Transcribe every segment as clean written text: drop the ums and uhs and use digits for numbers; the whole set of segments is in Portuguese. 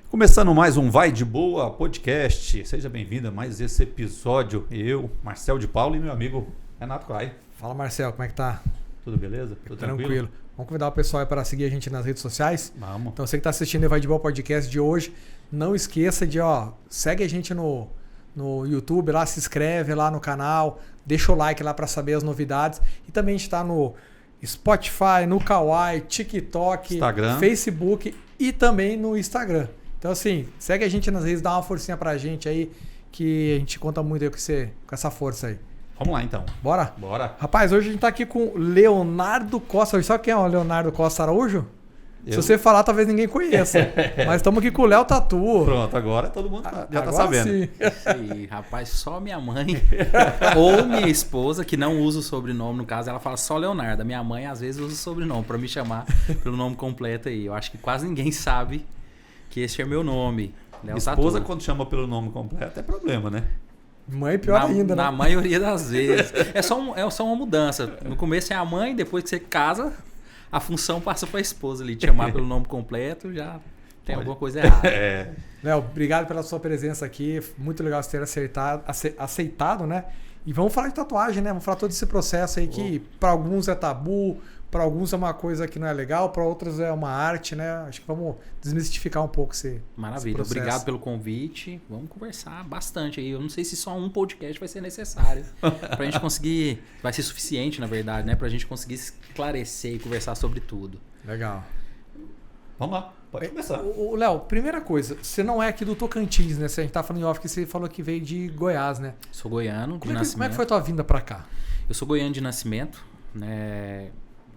Começando mais um Vai de Boa podcast. Seja bem-vindo a mais esse episódio. Eu, Marcel de Paulo e meu amigo Renato Clay. Fala, Marcel, como é que tá? Tudo beleza? Tudo tranquilo? Vamos convidar o pessoal para seguir a gente nas redes sociais? Vamos. Então você que está assistindo o Vai de Boa podcast de hoje, não esqueça de, segue a gente no YouTube lá, se inscreve lá no canal, deixa o like lá para saber as novidades. E também a gente está no Spotify, no Kawaii, TikTok, Instagram, Facebook e também no Instagram. Então assim, segue a gente nas redes, dá uma forcinha pra gente aí, que a gente conta muito aí com essa força aí. Vamos lá então. Bora? Bora. Rapaz, hoje a gente tá aqui com Leonardo Costa. Sabe quem é o Leonardo Costa Araújo? Se você falar, talvez ninguém conheça. Mas estamos aqui com o Léo Tatu. Pronto, agora todo mundo já tá sabendo. Sim. Isso aí, rapaz, só minha mãe ou minha esposa, que não usa o sobrenome, no caso, ela fala só Leonardo. A minha mãe, às vezes, usa o sobrenome para me chamar pelo nome completo aí. Eu acho que quase ninguém sabe que esse é meu nome. Léo Esposa, Tatu. quando chama pelo nome completo, é problema, né? Mãe, pior ainda, né? Na maioria das vezes. É só uma mudança. No começo é a mãe, depois que você casa, a função passa para a esposa ali. Te chamar pelo nome completo, já tem alguma coisa errada. Léo, obrigado pela sua presença aqui. Muito legal você ter aceitado, né? E vamos falar de tatuagem, né? Vamos falar todo esse processo aí que para alguns é tabu, para alguns é uma coisa que não é legal, para outros é uma arte, né? Acho que vamos desmistificar um pouco esse Maravilha, processo. Obrigado pelo convite. Vamos conversar bastante aí. Eu não sei se só um podcast vai ser necessário pra gente conseguir, vai ser suficiente, na verdade, né? Pra gente conseguir esclarecer e conversar sobre tudo. Legal. Vamos lá, pode começar. Léo, primeira coisa, você não é aqui do Tocantins, né? A gente tá falando em off que você falou que veio de Goiás, né? Sou goiano de nascimento. Como é que foi a tua vinda pra cá? Eu sou goiano de nascimento, né?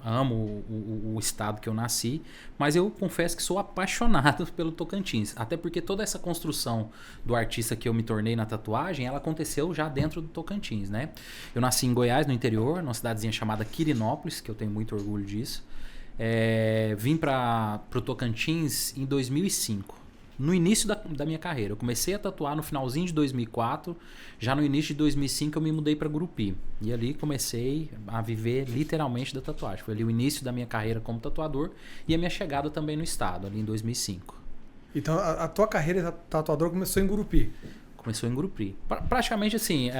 Amo o estado que eu nasci, mas eu confesso que sou apaixonado pelo Tocantins. Até porque toda essa construção do artista que eu me tornei na tatuagem, ela aconteceu já dentro do Tocantins, né? Eu nasci em Goiás, no interior, numa cidadezinha chamada Quirinópolis, que eu tenho muito orgulho disso. Vim para o Tocantins em 2005. No início da minha carreira. Eu comecei a tatuar no finalzinho de 2004. Já no início de 2005 eu me mudei para Gurupi. E ali comecei a viver literalmente da tatuagem. Foi ali o início da minha carreira como tatuador e a minha chegada também no estado, ali em 2005. Então a tua carreira de tatuador começou em Gurupi? Começou em Gurupi. Praticamente assim,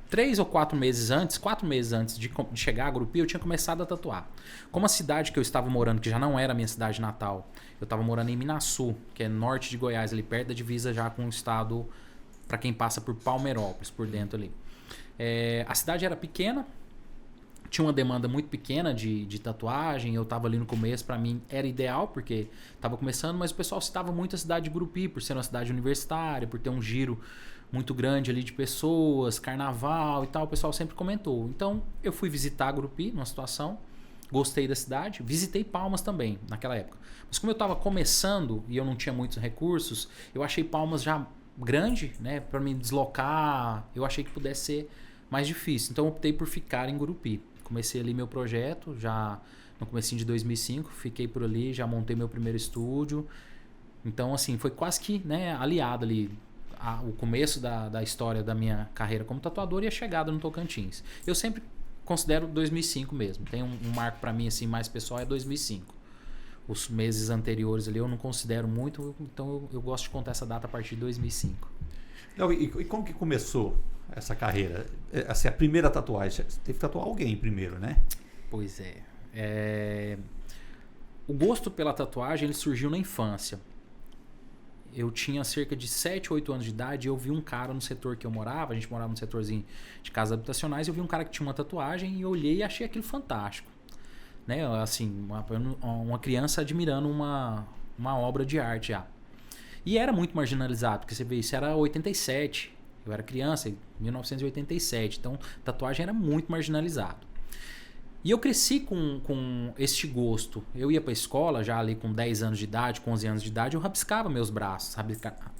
3 ou 4 meses antes, 4 meses antes de chegar a Gurupi, eu tinha começado a tatuar. Como a cidade que eu estava morando, que já não era a minha cidade natal, eu estava morando em Minaçu, que é norte de Goiás, ali perto da divisa já com o estado, para quem passa por Palmeirópolis, por dentro ali. A cidade era pequena, tinha uma demanda muito pequena de tatuagem, eu estava ali no começo, para mim era ideal, porque estava começando, mas o pessoal citava muito a cidade de Gurupi, por ser uma cidade universitária, por ter um giro muito grande ali de pessoas, carnaval e tal, o pessoal sempre comentou. Então eu fui visitar Gurupi numa situação, gostei da cidade, visitei Palmas também naquela época. Mas como eu estava começando e eu não tinha muitos recursos, eu achei Palmas já grande, né, para me deslocar, eu achei que pudesse ser mais difícil, então eu optei por ficar em Gurupi. Comecei ali meu projeto, já no comecinho de 2005, fiquei por ali, já montei meu primeiro estúdio. Então, assim, foi quase que, né, aliado ali o começo da história da minha carreira como tatuador e a chegada no Tocantins. Eu sempre considero 2005 mesmo. Tem um marco para mim assim mais pessoal, é 2005. Os meses anteriores ali eu não considero muito, então eu gosto de contar essa data a partir de 2005. Não, e como que começou essa carreira? Assim, a primeira tatuagem, você teve que tatuar alguém primeiro, né? Pois o gosto pela tatuagem ele surgiu na infância. Eu tinha cerca de 7, 8 anos de idade e eu vi um cara no setor que eu morava, a gente morava num setorzinho de casas habitacionais, eu vi um cara que tinha uma tatuagem e eu olhei e achei aquilo fantástico. Né? Assim, uma criança admirando uma obra de arte já. E era muito marginalizado, porque você vê, isso era 87, eu era criança, em 1987, então tatuagem era muito marginalizado. E eu cresci com este gosto. Eu ia para a escola já ali com 10 anos de idade, com 11 anos de idade, eu rabiscava meus braços.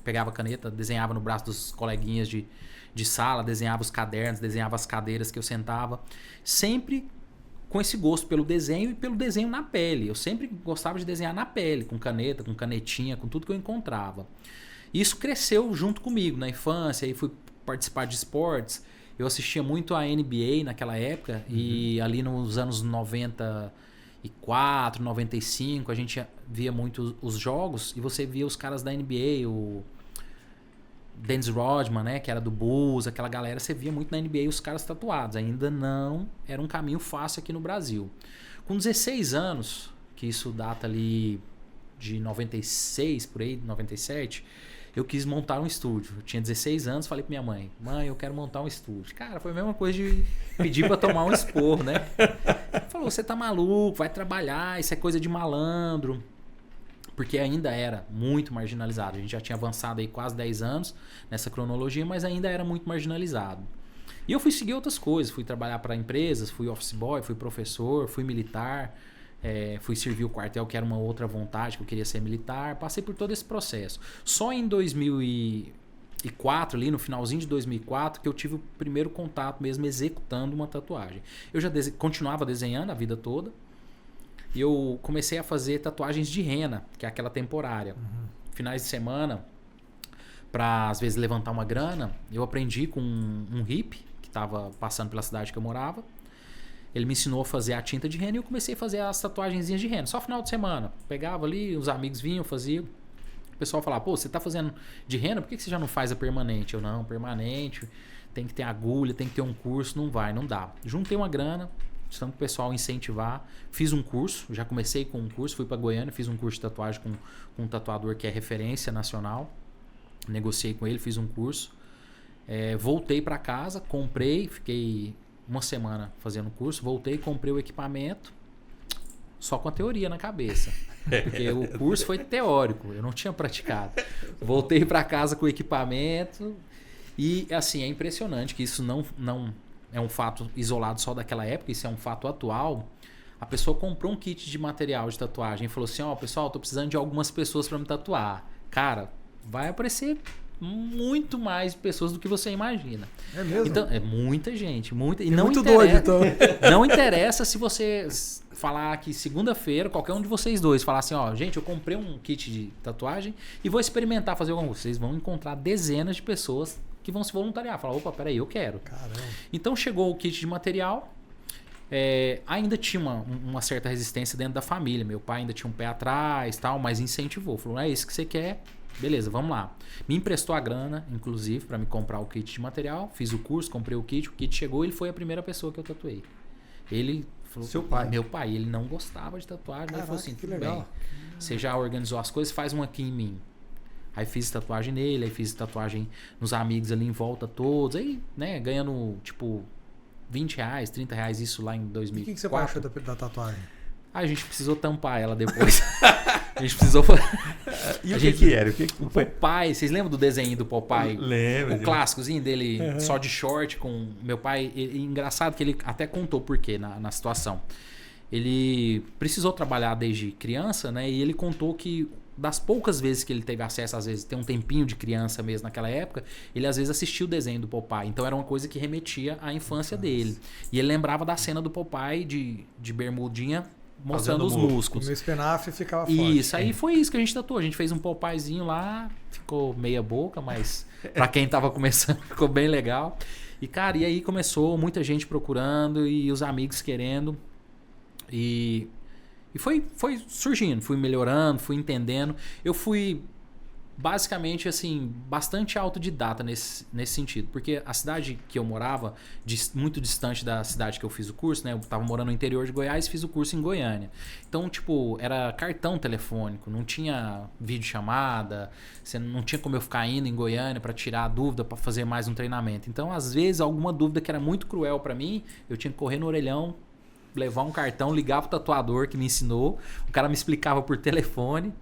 Pegava caneta, desenhava no braço dos coleguinhas de sala, desenhava os cadernos, desenhava as cadeiras que eu sentava. Sempre com esse gosto pelo desenho e pelo desenho na pele. Eu sempre gostava de desenhar na pele, com caneta, com canetinha, com tudo que eu encontrava. E isso cresceu junto comigo na infância, aí fui participar de esportes. Eu assistia muito a NBA naquela época e ali nos anos 90 94, 95, a gente via muito os jogos e você via os caras da NBA, o Dennis Rodman, né, que era do Bulls, aquela galera, você via muito na NBA os caras tatuados. Ainda não era um caminho fácil aqui no Brasil. Com 16 anos, que isso data ali de 96, por aí, 97, eu quis montar um estúdio. Eu tinha 16 anos, falei pra minha mãe, eu quero montar um estúdio. Cara, foi a mesma coisa de pedir pra tomar um esporro, né? Falou, você tá maluco, vai trabalhar, isso é coisa de malandro. Porque ainda era muito marginalizado. A gente já tinha avançado aí quase 10 anos nessa cronologia, mas ainda era muito marginalizado. E eu fui seguir outras coisas, fui trabalhar para empresas, fui office boy, fui professor, fui militar, fui servir o quartel, que era uma outra vontade, que eu queria ser militar. Passei por todo esse processo. Só em 2004, ali no finalzinho de 2004, que eu tive o primeiro contato mesmo executando uma tatuagem. Eu já continuava desenhando a vida toda. E eu comecei a fazer tatuagens de rena, que é aquela temporária. Finais de semana, para às vezes levantar uma grana, eu aprendi com um hippie que estava passando pela cidade que eu morava. Ele me ensinou a fazer a tinta de rena e eu comecei a fazer as tatuagenzinhas de rena. Só final de semana. Pegava ali, os amigos vinham, faziam. O pessoal falava, pô, você tá fazendo de rena, por que você já não faz a permanente? Eu, não, permanente, tem que ter agulha, tem que ter um curso, não dá. Juntei uma grana, tanto o pessoal incentivar, fiz um curso, já comecei com um curso, fui para Goiânia, fiz um curso de tatuagem com um tatuador que é referência nacional, negociei com ele, fiz um curso, voltei para casa, comprei, fiquei uma semana fazendo o curso, voltei, comprei o equipamento, só com a teoria na cabeça, porque o curso foi teórico, eu não tinha praticado. Voltei para casa com o equipamento e assim, é impressionante que isso não é um fato isolado só daquela época, isso é um fato atual. A pessoa comprou um kit de material de tatuagem e falou assim, pessoal, tô precisando de algumas pessoas para me tatuar. Cara, vai aparecer muito mais pessoas do que você imagina. É mesmo? Então, é muita gente, muita. E é não muito interessa, doido, então. Não interessa se você falar que segunda-feira, qualquer um de vocês dois falar assim, gente, eu comprei um kit de tatuagem e vou experimentar fazer alguma coisa. Vocês vão encontrar dezenas de pessoas que vão se voluntariar. Falar, opa, peraí, eu quero. Caramba. Então chegou o kit de material. Ainda tinha uma certa resistência dentro da família. Meu pai ainda tinha um pé atrás, tal, mas incentivou. Falou, é isso que você quer? Beleza, vamos lá. Me emprestou a grana, inclusive, para me comprar o kit de material. Fiz o curso, comprei o kit chegou e ele foi a primeira pessoa que eu tatuei. Ele falou, seu pai? Meu pai, ele não gostava de tatuagem. Caraca, ele falou assim, que tudo legal. bem, você já organizou as coisas, faz uma aqui em mim. Aí fiz tatuagem nele, aí fiz tatuagem nos amigos ali em volta todos. Aí, né, ganhando tipo R$20, R$30, isso lá em 2004. E o que você achou da tatuagem? Aí a gente precisou tampar ela depois. A gente precisou... E o que era? O Popeye, vocês lembram do desenho do Popeye? Lembro. O clássicozinho dele, só de short, com meu pai. Engraçado que ele até contou por quê na situação. Ele precisou trabalhar desde criança, né? E ele contou que das poucas vezes que ele teve acesso, às vezes tem um tempinho de criança mesmo naquela época, ele às vezes assistiu o desenho do Popeye. Então era uma coisa que remetia à infância dele. E ele lembrava da cena do Popeye de bermudinha mostrando os músculos. O meu espinafre ficava forte. Isso, aí foi isso que a gente tatuou. A gente fez um Popeyezinho lá, ficou meia boca, mas pra quem tava começando ficou bem legal. E cara, e aí começou muita gente procurando e os amigos querendo. E foi surgindo, fui melhorando, fui entendendo. Eu fui basicamente assim, bastante autodidata nesse sentido, porque a cidade que eu morava, muito distante da cidade que eu fiz o curso, né? Eu tava morando no interior de Goiás e fiz o curso em Goiânia. Então, tipo, era cartão telefônico, não tinha videochamada, você não tinha como eu ficar indo em Goiânia para tirar a dúvida, para fazer mais um treinamento. Então, às vezes, alguma dúvida que era muito cruel para mim, eu tinha que correr no orelhão, levar um cartão, ligar pro tatuador que me ensinou, o cara me explicava por telefone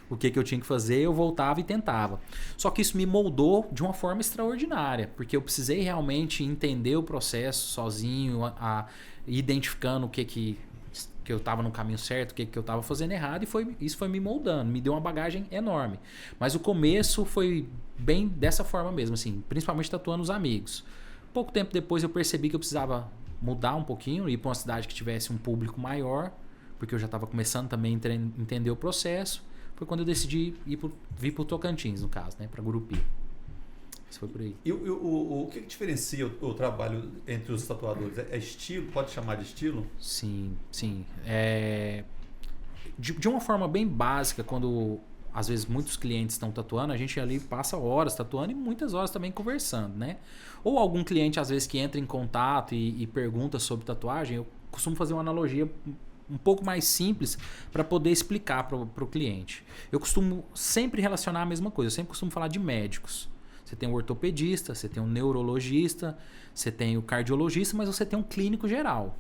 o que eu tinha que fazer, eu voltava e tentava. Só que isso me moldou de uma forma extraordinária, porque eu precisei realmente entender o processo sozinho, identificando o que eu estava no caminho certo, o que eu estava fazendo errado, e isso foi me moldando, me deu uma bagagem enorme. Mas o começo foi bem dessa forma mesmo, assim, principalmente tatuando os amigos. Pouco tempo depois eu percebi que eu precisava mudar um pouquinho, ir para uma cidade que tivesse um público maior, porque eu já estava começando também a entender o processo. Foi quando eu decidi vir para o Tocantins, no caso, né, para Gurupi. Isso foi por aí. E o que diferencia o trabalho entre os tatuadores? É estilo? Pode chamar de estilo? Sim. De uma forma bem básica, quando às vezes muitos clientes estão tatuando, a gente ali passa horas tatuando e muitas horas também conversando, né? Ou algum cliente às vezes que entra em contato e pergunta sobre tatuagem, eu costumo fazer uma analogia um pouco mais simples para poder explicar para o cliente. Eu costumo sempre relacionar a mesma coisa, eu sempre costumo falar de médicos. Você tem um ortopedista, você tem um neurologista, você tem o cardiologista, mas você tem um clínico geral.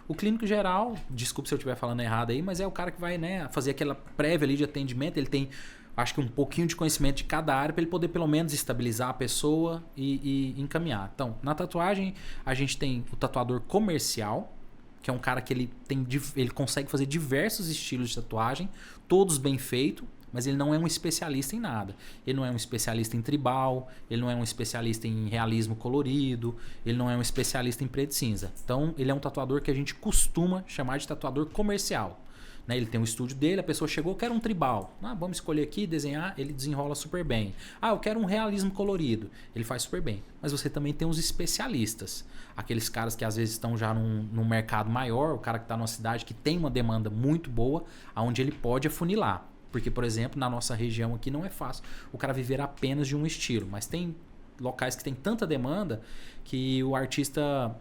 O clínico geral, desculpe se eu estiver falando errado aí, mas é o cara que vai, né, fazer aquela prévia ali de atendimento. Ele tem, acho que um pouquinho de conhecimento de cada área para ele poder pelo menos estabilizar a pessoa e encaminhar. Então, na tatuagem, a gente tem o tatuador comercial, que é um cara que ele consegue fazer diversos estilos de tatuagem, todos bem feitos, mas ele não é um especialista em nada. Ele não é um especialista em tribal, ele não é um especialista em realismo colorido, ele não é um especialista em preto e cinza. Então, ele é um tatuador que a gente costuma chamar de tatuador comercial. Né? Ele tem um estúdio dele, a pessoa chegou, quero um tribal. Vamos escolher aqui, desenhar, ele desenrola super bem. Eu quero um realismo colorido. Ele faz super bem. Mas você também tem os especialistas. Aqueles caras que às vezes estão já num mercado maior, o cara que está numa cidade que tem uma demanda muito boa, onde ele pode afunilar. Porque, por exemplo, na nossa região aqui não é fácil o cara viver apenas de um estilo. Mas tem locais que tem tanta demanda que o artista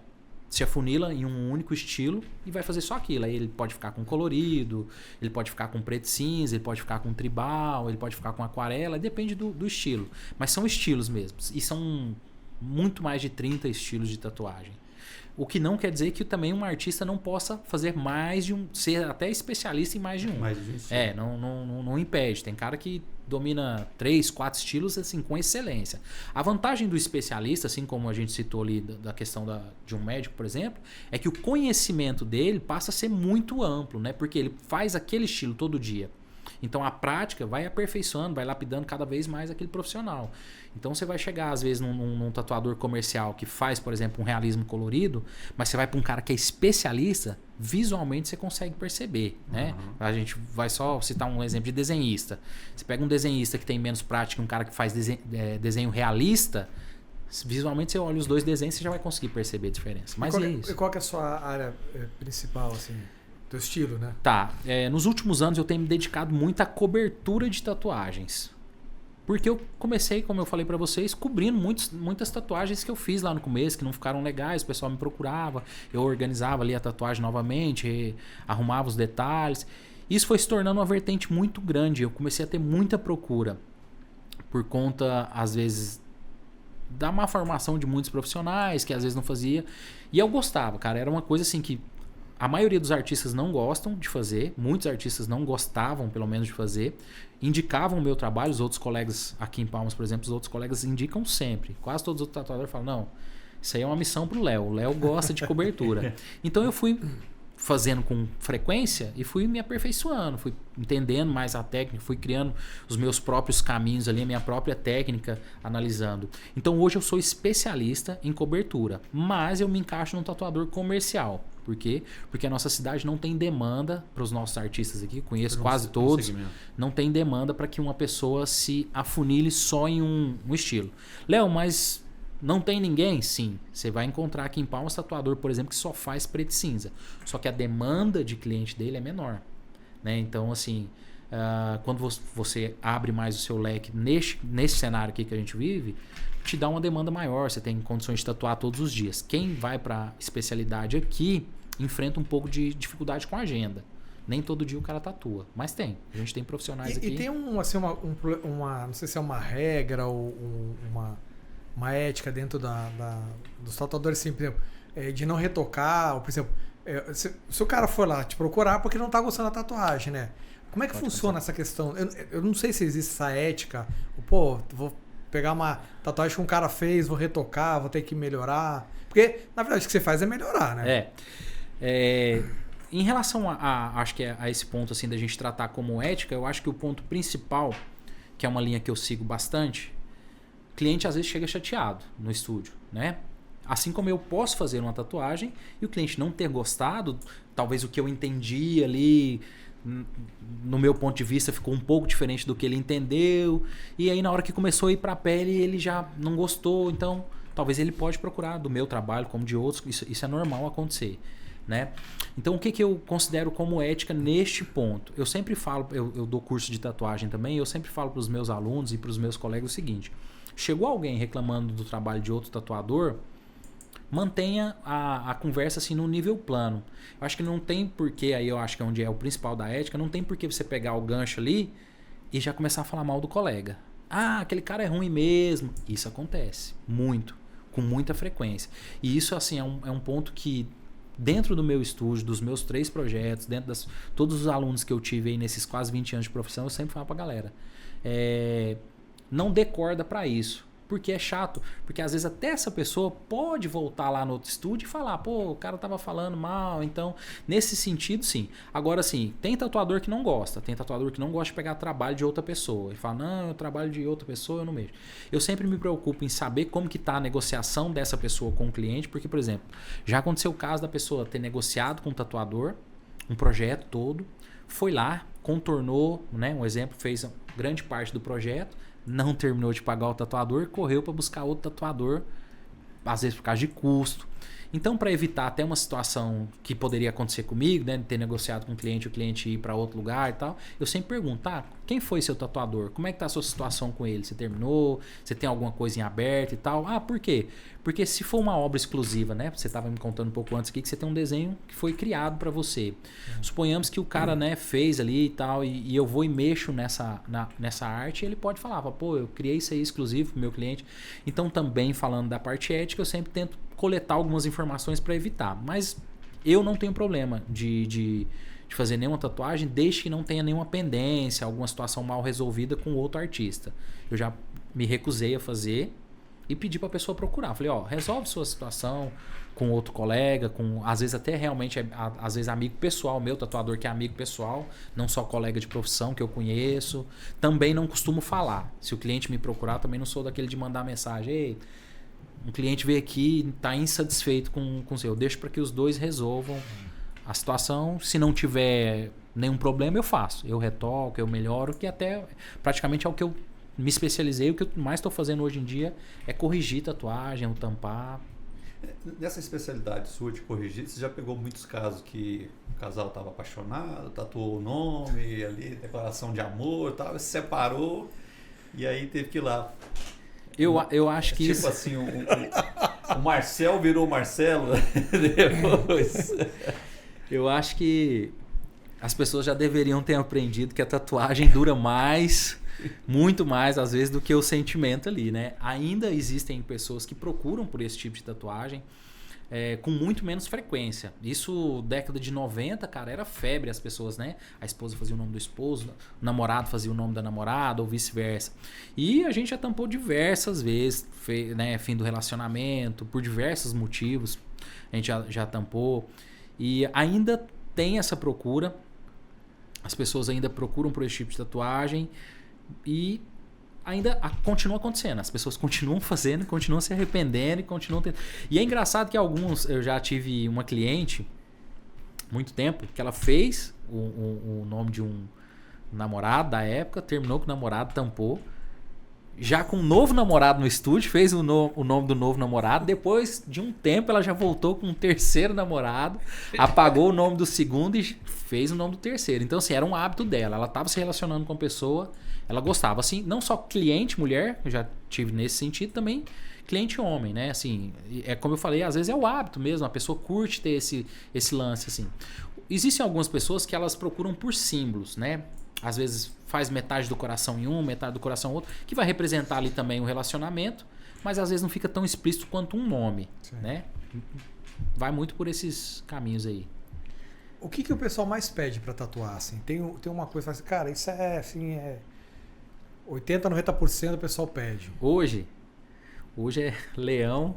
se afunila em um único estilo e vai fazer só aquilo. Aí ele pode ficar com colorido, ele pode ficar com preto e cinza, ele pode ficar com tribal, ele pode ficar com aquarela, depende do estilo. Mas são estilos mesmo. E são muito mais de 30 estilos de tatuagem. O que não quer dizer que também um artista não possa fazer mais de um, ser até especialista em mais de um. Não impede. Tem cara que domina 3, 4 estilos assim com excelência. A vantagem do especialista, assim como a gente citou ali da questão de um médico, por exemplo, é que o conhecimento dele passa a ser muito amplo, né? Porque ele faz aquele estilo todo dia. Então a prática vai aperfeiçoando, vai lapidando cada vez mais aquele profissional. Então você vai chegar às vezes num tatuador comercial que faz, por exemplo, um realismo colorido, mas você vai para um cara que é especialista, visualmente você consegue perceber, né? A gente vai só citar um exemplo de desenhista. Você pega um desenhista que tem menos prática e um cara que faz desenho realista, visualmente você olha os dois desenhos e você já vai conseguir perceber a diferença. Mas é isso. E qual que é a sua área principal, assim? Teu estilo, né? Tá. Nos últimos anos eu tenho me dedicado muito à cobertura de tatuagens. Porque eu comecei, como eu falei pra vocês, cobrindo muitas tatuagens que eu fiz lá no começo, que não ficaram legais, o pessoal me procurava, eu organizava ali a tatuagem novamente, arrumava os detalhes. Isso foi se tornando uma vertente muito grande. Eu comecei a ter muita procura por conta, às vezes, da má formação de muitos profissionais, que às vezes não fazia. E eu gostava, cara. Era uma coisa assim que a maioria dos artistas não gostam de fazer, muitos artistas não gostavam, pelo menos, de fazer, indicavam o meu trabalho, os outros colegas aqui em Palmas, por exemplo, os outros colegas indicam sempre. Quase todos os outros tatuadores falam, não, isso aí é uma missão pro Léo, o Léo gosta de cobertura. Então eu fui fazendo com frequência e fui me aperfeiçoando, fui entendendo mais a técnica, fui criando os meus próprios caminhos ali, a minha própria técnica, analisando. Então hoje eu sou especialista em cobertura, mas eu me encaixo num tatuador comercial. Por quê? Porque a nossa cidade não tem demanda para os nossos artistas aqui, conheço quase todos, não tem demanda para que uma pessoa se afunile só em um estilo. Léo, mas não tem ninguém? Sim. Você vai encontrar aqui em Palmas tatuador, por exemplo, que só faz preto e cinza. Só que a demanda de cliente dele é menor. Né? Então, assim, quando você abre mais o seu leque nesse cenário aqui que a gente vive, te dá uma demanda maior, você tem condições de tatuar todos os dias. Quem vai para especialidade aqui enfrenta um pouco de dificuldade com a agenda. Nem todo dia o cara tatua, mas tem. A gente tem profissionais aqui. E tem assim, não sei se é uma regra ou uma ética dentro dos tatuadores, assim, por exemplo, de não retocar, ou, por exemplo, se o cara for lá te procurar porque não tá gostando da tatuagem, né? Como é que funciona essa questão? Eu não sei se existe essa ética. Pô, vou pegar uma tatuagem que um cara fez, vou retocar, vou ter que melhorar. Porque, na verdade, o que você faz é melhorar, né? Em relação acho que a esse ponto assim da gente tratar como ética, eu acho que o ponto principal, que é uma linha que eu sigo bastante, o cliente às vezes chega chateado no estúdio, né? Assim como eu posso fazer uma tatuagem e o cliente não ter gostado, talvez o que eu entendi ali no meu ponto de vista, ficou um pouco diferente do que ele entendeu. E aí, na hora que começou a ir para a pele, ele já não gostou. Então, talvez ele pode procurar do meu trabalho, como de outros. Isso é normal acontecer, né? Então, o que eu considero como ética neste ponto? Eu sempre falo, eu dou curso de tatuagem também, eu sempre falo para os meus alunos e para os meus colegas o seguinte: chegou alguém reclamando do trabalho de outro tatuador, mantenha a conversa assim no nível plano. Eu acho que não tem porquê, aí eu acho que é onde é o principal da ética, não tem porquê você pegar o gancho ali e já começar a falar mal do colega. Ah, aquele cara é ruim mesmo. Isso acontece muito, com muita frequência. E isso assim é um ponto que dentro do meu estúdio, dos meus 3 projetos, dentro de todos os alunos que eu tive aí nesses quase 20 anos de profissão, eu sempre falo pra galera, não dê corda pra isso. Porque é chato. Porque às vezes até essa pessoa pode voltar lá no outro estúdio e falar, pô, o cara tava falando mal. Então, nesse sentido, sim. Agora, sim, tem tatuador que não gosta. Tem tatuador que não gosta de pegar trabalho de outra pessoa. E fala, não, eu trabalho de outra pessoa, eu não mexo. Eu sempre me preocupo em saber como que tá a negociação dessa pessoa com o cliente. Porque, por exemplo, já aconteceu o caso da pessoa ter negociado com o tatuador um projeto todo. Foi lá, contornou, né? Um exemplo, fez grande parte do projeto. Não terminou de pagar o tatuador, correu para buscar outro tatuador, às vezes por causa de custo. Então, para evitar até uma situação que poderia acontecer comigo, né, de ter negociado com o cliente ir para outro lugar e tal, eu sempre pergunto, tá, quem foi seu tatuador? Como é que tá a sua situação com ele? Você terminou? Você tem alguma coisa em aberto e tal? Ah, por quê? Porque se for uma obra exclusiva, né, você estava me contando um pouco antes aqui que você tem um desenho que foi criado para você. Suponhamos que o cara, né, fez ali e tal, e eu vou e mexo nessa arte, e ele pode falar, pô, eu criei isso aí exclusivo pro meu cliente. Então, também falando da parte ética, eu sempre tento coletar algumas informações para evitar. Mas eu não tenho problema de fazer nenhuma tatuagem desde que não tenha nenhuma pendência, alguma situação mal resolvida com outro artista. Eu já me recusei a fazer e pedi para a pessoa procurar. Falei, resolve sua situação com outro colega, com às vezes até realmente às vezes amigo pessoal, meu tatuador que é amigo pessoal, não só colega de profissão que eu conheço. Também não costumo falar. Se o cliente me procurar, também não sou daquele de mandar mensagem, ei, um cliente veio aqui e está insatisfeito com o seu. Eu deixo para que os dois resolvam a situação. Se não tiver nenhum problema, eu faço. Eu retoco, eu melhoro, que até praticamente é o que eu me especializei. O que eu mais estou fazendo hoje em dia é corrigir tatuagem, ou tampar. Nessa especialidade sua de corrigir, você já pegou muitos casos que o casal estava apaixonado, tatuou o nome ali, declaração de amor e tal, se separou e aí teve que ir lá. Eu acho que tipo isso... assim, o Marcel virou Marcelo depois. Eu acho que as pessoas já deveriam ter aprendido que a tatuagem dura mais, muito mais às vezes do que o sentimento ali, né? Ainda existem pessoas que procuram por esse tipo de tatuagem com muito menos frequência. Isso, década de 90, cara, era febre as pessoas, né? A esposa fazia o nome do esposo, o namorado fazia o nome da namorada ou vice-versa. E a gente já tampou diversas vezes, né? Fim do relacionamento, por diversos motivos, a gente já tampou. E ainda tem essa procura, as pessoas ainda procuram por esse tipo de tatuagem e ainda continua acontecendo. As pessoas continuam fazendo, continuam se arrependendo e continuam tendo. E é engraçado que eu já tive uma cliente, muito tempo, que ela fez o nome de um namorado da época, terminou com o namorado, tampou. Já com um novo namorado no estúdio, fez o nome do novo namorado. Depois de um tempo, ela já voltou com um terceiro namorado, apagou o nome do segundo e fez o nome do terceiro. Então, assim, era um hábito dela. Ela estava se relacionando com a pessoa, ela gostava. Assim, não só cliente mulher, eu já tive nesse sentido, também cliente homem, né? Assim, é como eu falei, às vezes é o hábito mesmo. A pessoa curte ter esse lance, assim. Existem algumas pessoas que elas procuram por símbolos, né? Às vezes faz metade do coração em um, metade do coração em outro, que vai representar ali também o relacionamento, mas às vezes não fica tão explícito quanto um nome, né? Vai muito por esses caminhos aí. O que o pessoal mais pede para tatuar, assim? Tem uma coisa, assim, cara, isso é, assim, 80, 90% do pessoal pede. Hoje é leão,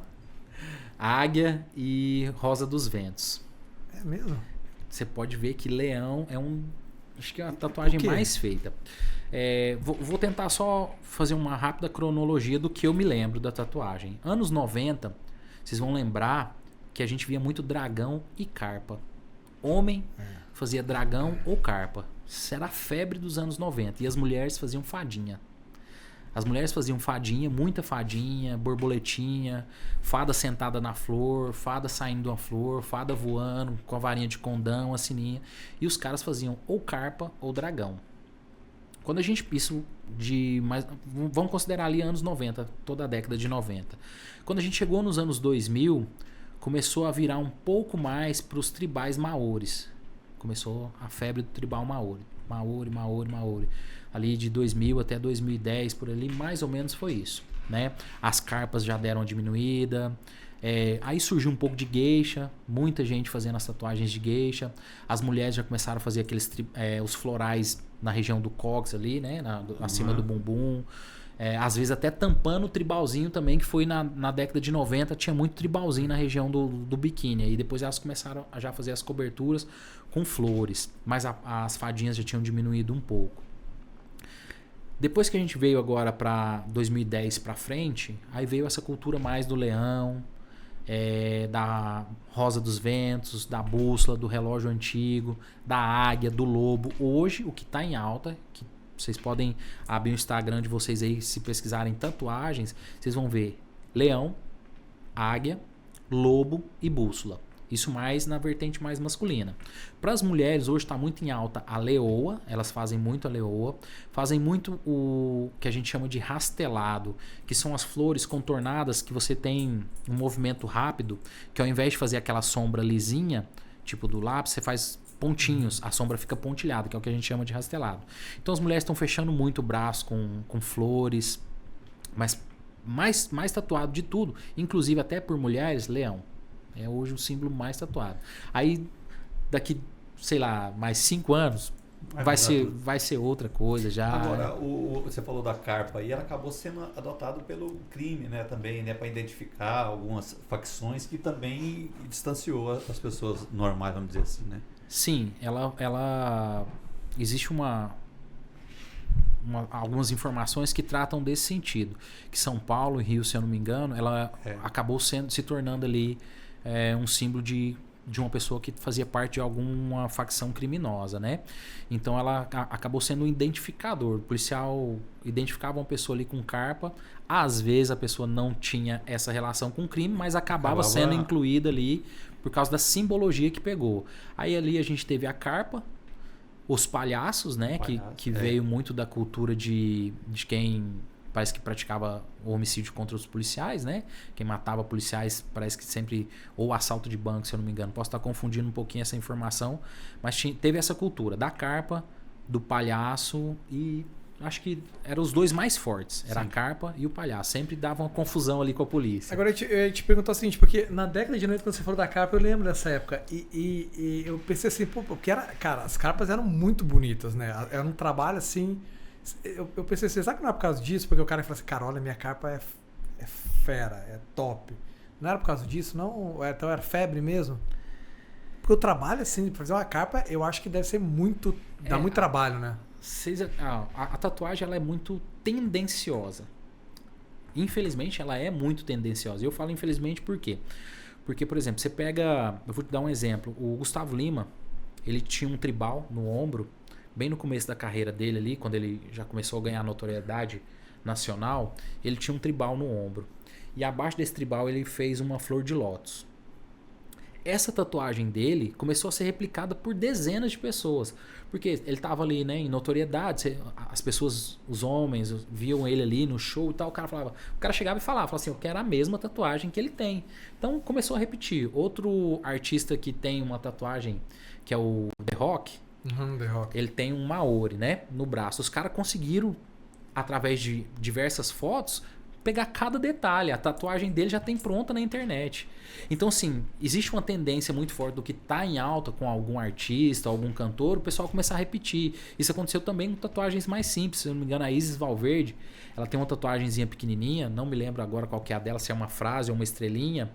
águia e rosa dos ventos. É mesmo? Você pode ver que leão acho que é a tatuagem mais feita. Vou tentar só fazer uma rápida cronologia do que eu me lembro da tatuagem. Anos 90, vocês vão lembrar que a gente via muito dragão e carpa. Homem fazia dragão ou carpa. Isso era a febre dos anos 90. E as mulheres faziam fadinha. As mulheres faziam fadinha, muita fadinha, borboletinha, fada sentada na flor, fada saindo de uma flor, fada voando com a varinha de condão, a sininha. E os caras faziam ou carpa ou dragão. Quando a gente... vamos considerar ali anos 90, toda a década de 90. Quando a gente chegou nos anos 2000, começou a virar um pouco mais para os tribais maores. Começou a febre do tribal maori. Maori. Ali de 2000 até 2010, por ali, mais ou menos foi isso, né? As carpas já deram uma diminuída. Aí surgiu um pouco de geisha, muita gente fazendo as tatuagens de geisha. As mulheres já começaram a fazer aqueles os florais na região do cox ali, né? Acima do bumbum. Às vezes até tampando o tribalzinho também, que foi na década de 90, tinha muito tribalzinho na região do biquíni. Aí depois elas começaram a já fazer as coberturas com flores, mas as fadinhas já tinham diminuído um pouco. Depois que a gente veio agora para 2010 para frente, aí veio essa cultura mais do leão, da rosa dos ventos, da bússola, do relógio antigo, da águia, do lobo. Hoje, o que está em alta, que vocês podem abrir o Instagram de vocês aí, se pesquisarem tatuagens, vocês vão ver leão, águia, lobo e bússola. Isso mais na vertente mais masculina. Para as mulheres, hoje está muito em alta a leoa. Elas fazem muito a leoa. Fazem muito o que a gente chama de rastelado, que são as flores contornadas que você tem um movimento rápido, que ao invés de fazer aquela sombra lisinha, tipo do lápis, você faz pontinhos. A sombra fica pontilhada, que é o que a gente chama de rastelado. Então as mulheres estão fechando muito o braço com flores, mas mais tatuado de tudo, inclusive até por mulheres, leão. É hoje o símbolo mais tatuado. Aí, daqui, sei lá, mais 5 anos, vai ser outra coisa já. Agora, você falou da carpa e ela acabou sendo adotada pelo crime, né? Também, né? Para identificar algumas facções que também distanciou as pessoas normais, vamos dizer assim, né? Sim, ela existe algumas informações que tratam desse sentido. Que São Paulo e Rio, se eu não me engano, ela acabou se tornando ali um símbolo de uma pessoa que fazia parte de alguma facção criminosa, né? Então ela acabou sendo um identificador. O policial identificava uma pessoa ali com carpa. Às vezes a pessoa não tinha essa relação com o crime, mas acabava sendo incluída ali por causa da simbologia que pegou. Aí ali a gente teve a carpa, os palhaços, né? Que veio muito da cultura de quem parece que praticava o homicídio contra os policiais, né? Quem matava policiais parece que sempre... Ou assalto de banco, se eu não me engano. Posso estar confundindo um pouquinho essa informação. Mas teve essa cultura da carpa, do palhaço e... Acho que eram os dois mais fortes. Era a carpa e o palhaço. Sempre dava uma confusão ali com a polícia. Agora eu te pergunto o seguinte, porque na década de 90, quando você falou da carpa, eu lembro dessa época. E eu pensei assim, porque cara, as carpas eram muito bonitas, né? Era um trabalho assim... Eu pensei assim, será que não é por causa disso? Porque o cara fala assim, cara, olha, minha carpa é fera, é top. Não era por causa disso, não? Então era febre mesmo? Porque o trabalho, assim, pra fazer uma carpa, eu acho que deve ser muito... Dá muito trabalho, né? A tatuagem, ela é muito tendenciosa. Infelizmente, ela é muito tendenciosa. Eu falo infelizmente por quê? Porque, por exemplo, você pega... Eu vou te dar um exemplo. O Gustavo Lima, ele tinha um tribal no ombro, bem no começo da carreira dele ali, quando ele já começou a ganhar notoriedade nacional, ele tinha um tribal no ombro. E abaixo desse tribal ele fez uma flor de lótus. Essa tatuagem dele começou a ser replicada por dezenas de pessoas. Porque ele estava ali, né, em notoriedade, as pessoas, os homens, viam ele ali no show e tal, o cara chegava e falava assim, eu quero a mesma tatuagem que ele tem. Então começou a repetir. Outro artista que tem uma tatuagem, que é o The Rock, ele tem um Maori, né, no braço. Os caras conseguiram, através de diversas fotos, pegar cada detalhe. A tatuagem dele já tem pronta na internet. Então, assim, existe uma tendência muito forte do que tá em alta com algum artista, algum cantor, o pessoal começar a repetir. Isso aconteceu também com tatuagens mais simples. Se eu não me engano, a Isis Valverde, ela tem uma tatuagenzinha pequenininha, não me lembro agora qual que é a dela, se é uma frase ou uma estrelinha.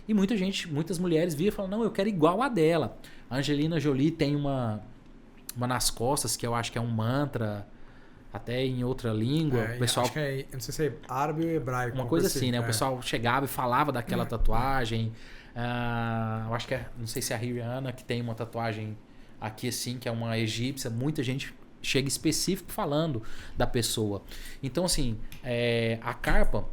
E muitas mulheres viam e falam, não, eu quero igual a dela. A Angelina Jolie tem uma nas costas, que eu acho que é um mantra, até em outra língua. O pessoal, acho que eu não sei se é árabe ou hebraico. Uma coisa assim, né? O pessoal chegava e falava daquela tatuagem. Eu acho que não sei se é a Rihanna que tem uma tatuagem aqui assim, que é uma egípcia, muita gente chega específico falando da pessoa. Então, assim, a carpa,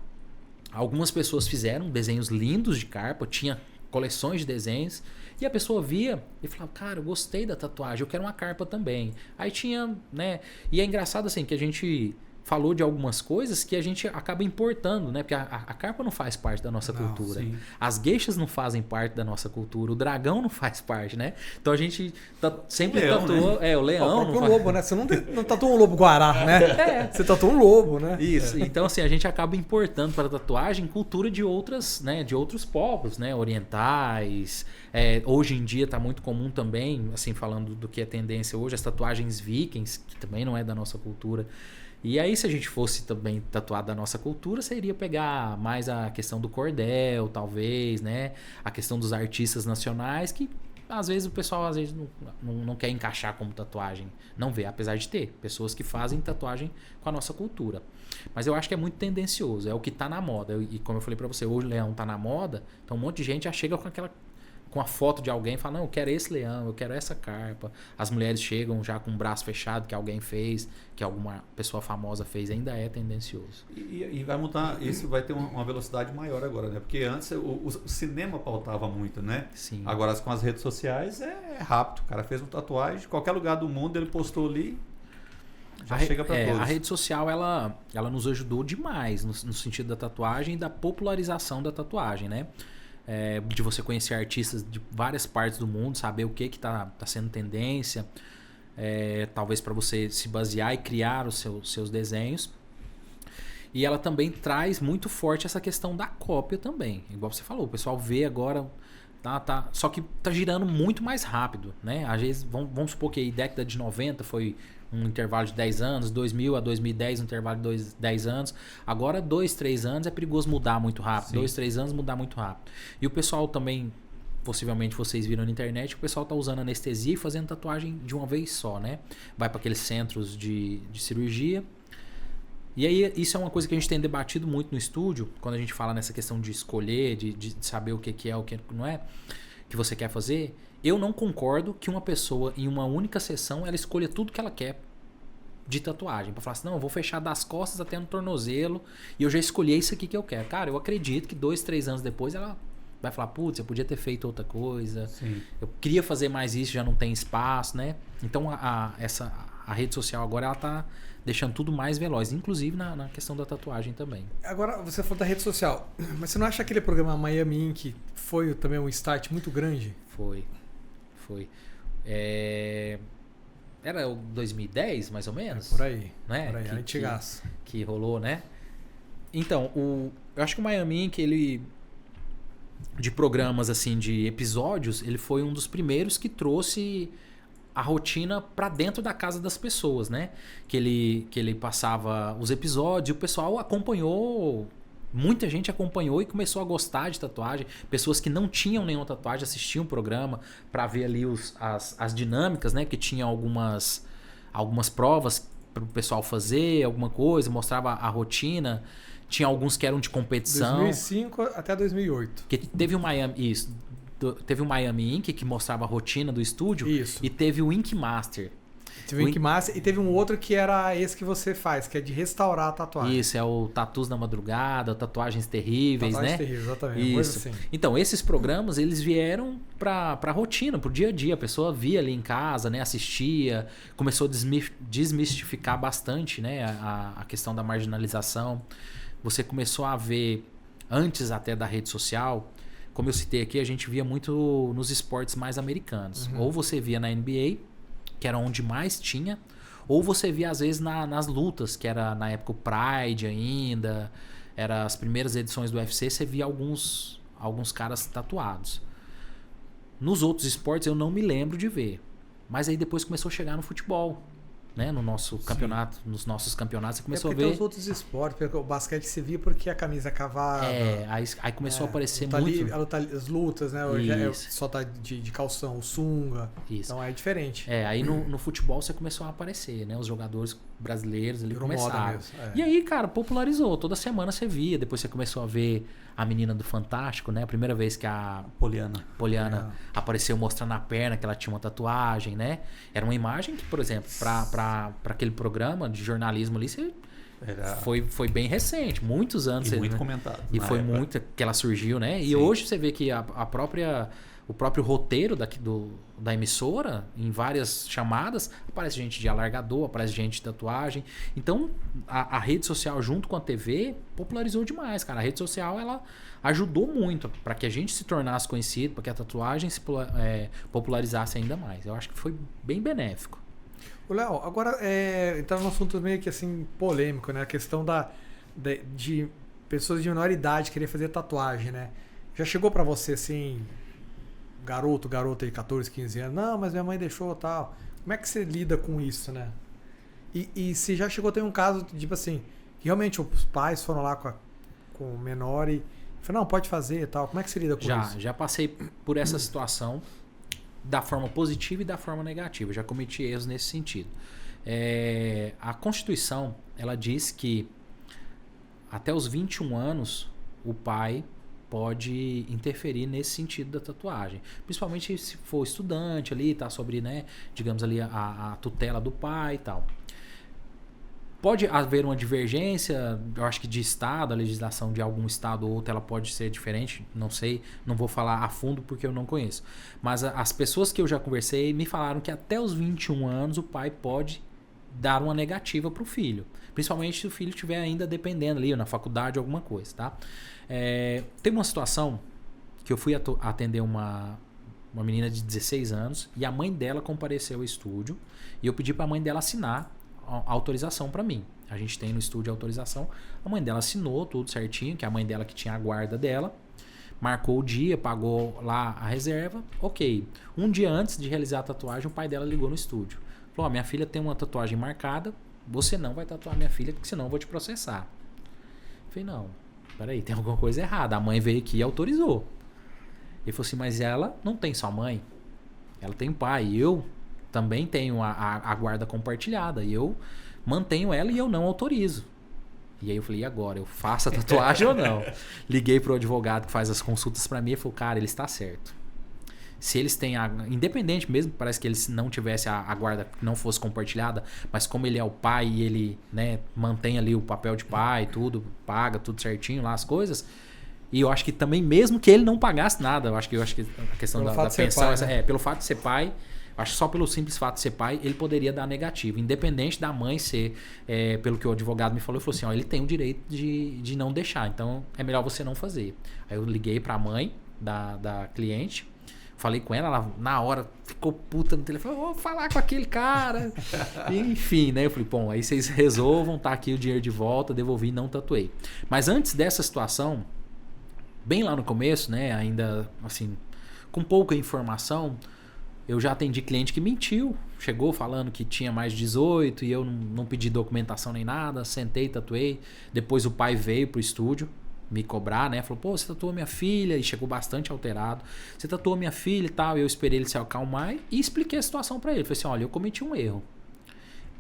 algumas pessoas fizeram desenhos lindos de carpa, tinha coleções de desenhos, e a pessoa via e falava, cara, eu gostei da tatuagem, eu quero uma carpa também. Aí tinha, né? E é engraçado assim, que a gente falou de algumas coisas que a gente acaba importando, né? Porque a carpa não faz parte da nossa cultura. Sim. As geishas não fazem parte da nossa cultura. O dragão não faz parte, né? Então a gente sempre leão, tatuou... né? O leão. O próprio lobo, né? Você não tatuou um lobo guará, né? Você tatuou um lobo, né? Isso. Então assim, a gente acaba importando para a tatuagem cultura de outras, né? De outros povos, né? Orientais. Hoje em dia está muito comum também, assim, falando do que é tendência hoje, as tatuagens vikings, que também não é da nossa cultura. E aí, se a gente fosse também tatuar da nossa cultura, seria pegar mais a questão do cordel, talvez, né? A questão dos artistas nacionais, que às vezes o pessoal não quer encaixar como tatuagem. Não vê, apesar de ter pessoas que fazem tatuagem com a nossa cultura. Mas eu acho que é muito tendencioso, é o que tá na moda. E como eu falei pra você, hoje o leão tá na moda, então um monte de gente já chega com a foto de alguém e fala, não, eu quero esse leão, eu quero essa carpa. As mulheres chegam já com o braço fechado, que alguém fez, que alguma pessoa famosa fez, ainda é tendencioso. E vai mudar, isso vai ter uma velocidade maior agora, né? Porque antes o cinema pautava muito, né? Sim. Agora com as redes sociais é rápido. O cara fez uma tatuagem, qualquer lugar do mundo ele postou ali, já chega para todos. A rede social, ela nos ajudou demais no sentido da tatuagem e da popularização da tatuagem, né? De você conhecer artistas de várias partes do mundo, saber o que tá sendo tendência, talvez para você se basear e criar os seus desenhos. E ela também traz muito forte essa questão da cópia também. Igual você falou, o pessoal vê agora, só que tá girando muito mais rápido, né? Às vezes, vamos supor que a década de 90 foi um intervalo de 10 anos, 2000 a 2010 um intervalo de 10 anos. Agora 2, 3 anos é perigoso mudar muito rápido. 2, 3 anos mudar muito rápido. E o pessoal também, possivelmente vocês viram na internet, o pessoal tá usando anestesia e fazendo tatuagem de uma vez só, né? Vai para aqueles centros de cirurgia. E aí isso é uma coisa que a gente tem debatido muito no estúdio, quando a gente fala nessa questão de escolher, de saber o que é, o que não é, que você quer fazer. Eu não concordo que uma pessoa, em uma única sessão, ela escolha tudo que ela quer de tatuagem. Pra falar assim, não, eu vou fechar das costas até no tornozelo e eu já escolhi isso aqui que eu quero. Cara, eu acredito que 2, 3 anos depois ela vai falar, putz, eu podia ter feito outra coisa. Sim. Eu queria fazer mais isso, já não tem espaço, né? Então a rede social agora, ela tá deixando tudo mais veloz, inclusive na questão da tatuagem também. Agora, você falou da rede social, mas você não acha aquele programa Miami Ink foi também um start muito grande? Foi. Era o 2010, mais ou menos? Por aí. Né? Por aí, antigaço. Que rolou, né? Então, eu acho que o Miami Ink, ele... de programas, assim, de episódios, ele foi um dos primeiros que trouxe a rotina pra dentro da casa das pessoas, né? Que ele passava os episódios e o pessoal acompanhou... Muita gente acompanhou e começou a gostar de tatuagem. Pessoas que não tinham nenhuma tatuagem assistiam o programa para ver ali as dinâmicas, né? Que tinha algumas provas para o pessoal fazer, alguma coisa, mostrava a rotina. Tinha alguns que eram de competição. 2005 até 2008. Que teve o Miami, isso. Teve o Miami Ink, que mostrava a rotina do estúdio. Isso. E teve o Ink Master. Teve o Ink Master e teve um outro que era esse que você faz, que é de restaurar a tatuagem. Isso, é o Tatus na Madrugada, Tatuagens Terríveis, Tatuagens né? Terríveis, exatamente. Isso. Assim. Então, esses programas, eles vieram pra rotina, pro dia a dia. A pessoa via ali em casa, né? Assistia, começou a desmistificar bastante, né? A questão da marginalização. Você começou a ver, antes até da rede social, como eu citei aqui, a gente via muito nos esportes mais americanos. Uhum. Ou você via na NBA, que era onde mais tinha, ou você via às vezes nas lutas, que era na época o Pride ainda, era as primeiras edições do UFC, você via alguns caras tatuados. Nos outros esportes eu não me lembro de ver, mas aí depois começou a chegar no futebol, né? No nosso campeonato, nos nossos campeonatos você começou a ver. Tem os outros esportes, porque o basquete se via porque a camisa cavada. Aí começou a aparecer muito. As lutas, né? Só tá de calção, o sunga. Isso. Então é diferente. Aí no futebol você começou a aparecer, né? Os jogadores brasileiros ali Virou moda começaram. mesmo, é. E aí, cara, popularizou. Toda semana você via. Depois você começou a ver a menina do Fantástico, né? A primeira vez que a Poliana apareceu mostrando a perna, que ela tinha uma tatuagem, né? Era uma imagem que, por exemplo, pra aquele programa de jornalismo ali, foi bem recente. Muitos anos. E muito né? comentado. E foi muito que ela surgiu, né? E hoje você vê que o próprio roteiro da emissora, em várias chamadas, aparece gente de alargador, aparece gente de tatuagem. Então, a rede social junto com a TV popularizou demais, cara. A rede social, ela ajudou muito para que a gente se tornasse conhecido, para que a tatuagem se popularizasse ainda mais. Eu acho que foi bem benéfico. Ô, Léo, agora, entrar num assunto meio que assim, polêmico, né? A questão de pessoas de menor idade querer fazer tatuagem, né? Já chegou pra você, assim, garota aí, 14, 15 anos, não, mas minha mãe deixou tal. Como é que você lida com isso, né? E se já chegou a ter um caso, tipo assim, que realmente os pais foram lá com o menor e falaram, não, pode fazer e tal. Como é que você lida com isso? Já passei por essa situação da forma positiva e da forma negativa. Já cometi erros nesse sentido. A Constituição, ela diz que até os 21 anos, o pai pode interferir nesse sentido da tatuagem. Principalmente se for estudante ali, tá sobre, né, digamos ali, a tutela do pai e tal. Pode haver uma divergência, eu acho que de estado, a legislação de algum estado ou outro, ela pode ser diferente, não sei, não vou falar a fundo porque eu não conheço. Mas as pessoas que eu já conversei me falaram que até os 21 anos o pai pode dar uma negativa para o filho. Principalmente se o filho estiver ainda dependendo ali, na faculdade, alguma coisa, tá? Tem uma situação que eu fui atender uma menina de 16 anos e a mãe dela compareceu ao estúdio e eu pedi para a mãe dela assinar a autorização para mim. A gente tem no estúdio a autorização. A mãe dela assinou tudo certinho, que é a mãe dela que tinha a guarda dela. Marcou o dia, pagou lá a reserva. Ok. Um dia antes de realizar a tatuagem, o pai dela ligou no estúdio. Falou, minha filha tem uma tatuagem marcada, você não vai tatuar minha filha, porque senão eu vou te processar. Eu falei, não, peraí, tem alguma coisa errada. A mãe veio aqui e autorizou. Ele falou assim, mas ela não tem só mãe, ela tem pai. E eu também tenho a guarda compartilhada. E eu mantenho ela e eu não autorizo. E aí eu falei, e agora? Eu faço a tatuagem ou não? Liguei pro advogado que faz as consultas para mim e falou, cara, ele está certo. Se eles têm independente mesmo, parece que eles não tivessem a guarda que não fosse compartilhada, mas como ele é o pai e ele, né, mantém ali o papel de pai, tudo, paga tudo certinho lá as coisas. E eu acho que também, mesmo que ele não pagasse nada, eu acho que a questão da pensão, pai, né? Pelo fato de ser pai, acho que só pelo simples fato de ser pai, ele poderia dar negativo. Independente da mãe ser, pelo que o advogado me falou, ele falou assim, ó, ele tem o direito de não deixar, então é melhor você não fazer. Aí eu liguei pra mãe da cliente, falei com ela na hora ficou puta no telefone, vou falar com aquele cara. Enfim, né? Eu falei, bom, aí vocês resolvam, tá aqui o dinheiro de volta, devolvi e não tatuei. Mas antes dessa situação, bem lá no começo, né? Ainda assim, com pouca informação, eu já atendi cliente que mentiu. Chegou falando que tinha mais de 18 e eu não pedi documentação nem nada, sentei, tatuei. Depois o pai veio pro estúdio me cobrar, né? Falou, pô, você tatuou minha filha, e chegou bastante alterado. Você tatuou minha filha e tal. Eu esperei ele se acalmar e expliquei a situação para ele. Falei assim, olha, eu cometi um erro.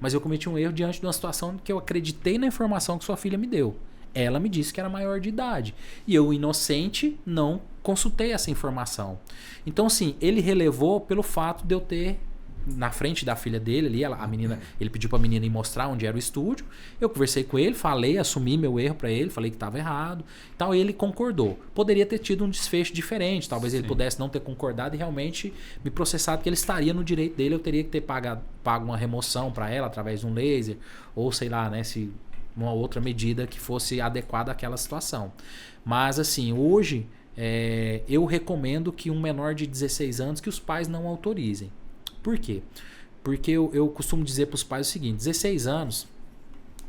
Mas eu cometi um erro diante de uma situação que eu acreditei na informação que sua filha me deu. Ela me disse que era maior de idade. E eu, inocente, não consultei essa informação. Então, assim, ele relevou pelo fato de eu ter na frente da filha dele ali, a menina, ele pediu pra menina ir mostrar onde era o estúdio. Eu conversei com ele, falei, assumi meu erro pra ele, falei que estava errado. Então ele concordou. Poderia ter tido um desfecho diferente, talvez ele pudesse não ter concordado e realmente me processado, que ele estaria no direito dele, eu teria que ter pago uma remoção pra ela através de um laser, ou sei lá, né, se uma outra medida que fosse adequada àquela situação. Mas assim, hoje eu recomendo que um menor de 16 anos que os pais não autorizem. Por quê? Porque eu costumo dizer para os pais o seguinte, 16 anos,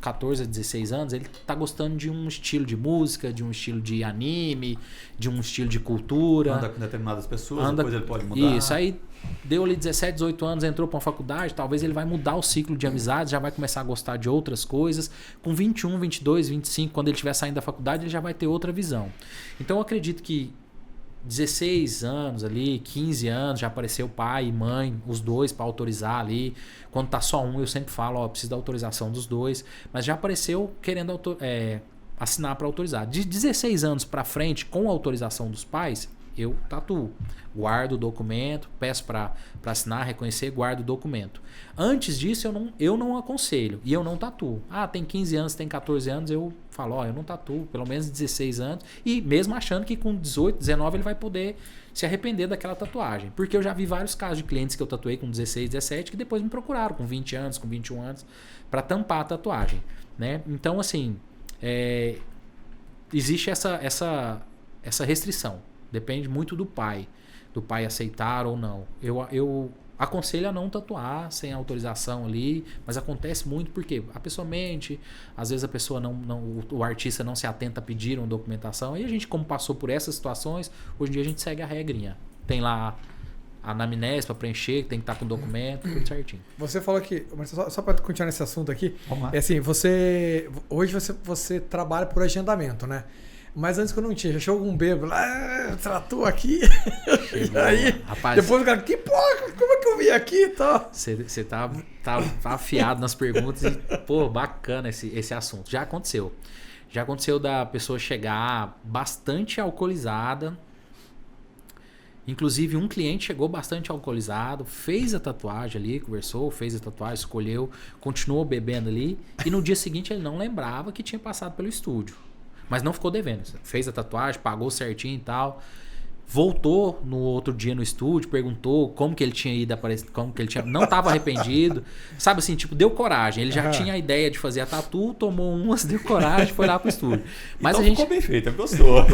14 a 16 anos, ele tá gostando de um estilo de música, de um estilo de anime, de um estilo de cultura. Anda com determinadas pessoas, depois ele pode mudar. Isso, aí deu ali 17, 18 anos, entrou para uma faculdade, talvez ele vai mudar o ciclo de amizades, já vai começar a gostar de outras coisas. Com 21, 22, 25, quando ele estiver saindo da faculdade, ele já vai ter outra visão. Então eu acredito que 16 anos ali, 15 anos, já apareceu pai e mãe, os dois para autorizar ali. Quando tá só um, eu sempre falo, ó, preciso da autorização dos dois. Mas já apareceu querendo assinar para autorizar. De 16 anos para frente, com a autorização dos pais, eu tatuo. Guardo o documento, peço para assinar, reconhecer, guardo o documento. Antes disso, eu não aconselho e eu não tatuo. Ah, tem 15 anos, tem 14 anos, eu falo, ó, eu não tatuo, pelo menos 16 anos. E mesmo achando que com 18, 19 ele vai poder se arrepender daquela tatuagem. Porque eu já vi vários casos de clientes que eu tatuei com 16, 17 que depois me procuraram com 20 anos, com 21 anos, para tampar a tatuagem. Né? Então, assim, existe essa restrição. Depende muito do pai aceitar ou não. Eu aconselho a não tatuar sem autorização ali, mas acontece muito porque a pessoa mente, às vezes a pessoa o artista não se atenta a pedir uma documentação, e a gente, como passou por essas situações, hoje em dia a gente segue a regrinha. Tem lá a anamnese para preencher, tem que estar com o documento, tudo certinho. Você falou que, só para continuar nesse assunto aqui, Vamos lá. é assim, hoje você trabalha por agendamento, né? Mas antes que eu não tinha, já chegou algum bêbado, tratou aqui. E aí, rapaz, depois o cara, que porra, como é que eu vim aqui e tal? Você tá afiado nas perguntas e, pô, bacana esse assunto. Já aconteceu. Já aconteceu da pessoa chegar bastante alcoolizada. Inclusive, um cliente chegou bastante alcoolizado, fez a tatuagem ali, conversou, fez a tatuagem, escolheu, continuou bebendo ali. E no dia seguinte ele não lembrava que tinha passado pelo estúdio. Mas não ficou devendo. Fez a tatuagem, pagou certinho e tal. Voltou no outro dia no estúdio, perguntou como que ele tinha ido aparecer, como que ele tinha. Não estava arrependido. Sabe assim, tipo, deu coragem. Ele já tinha a ideia de fazer a tatu, tomou umas, deu coragem, foi lá pro estúdio. Mas então a gente ficou bem feito, gostou.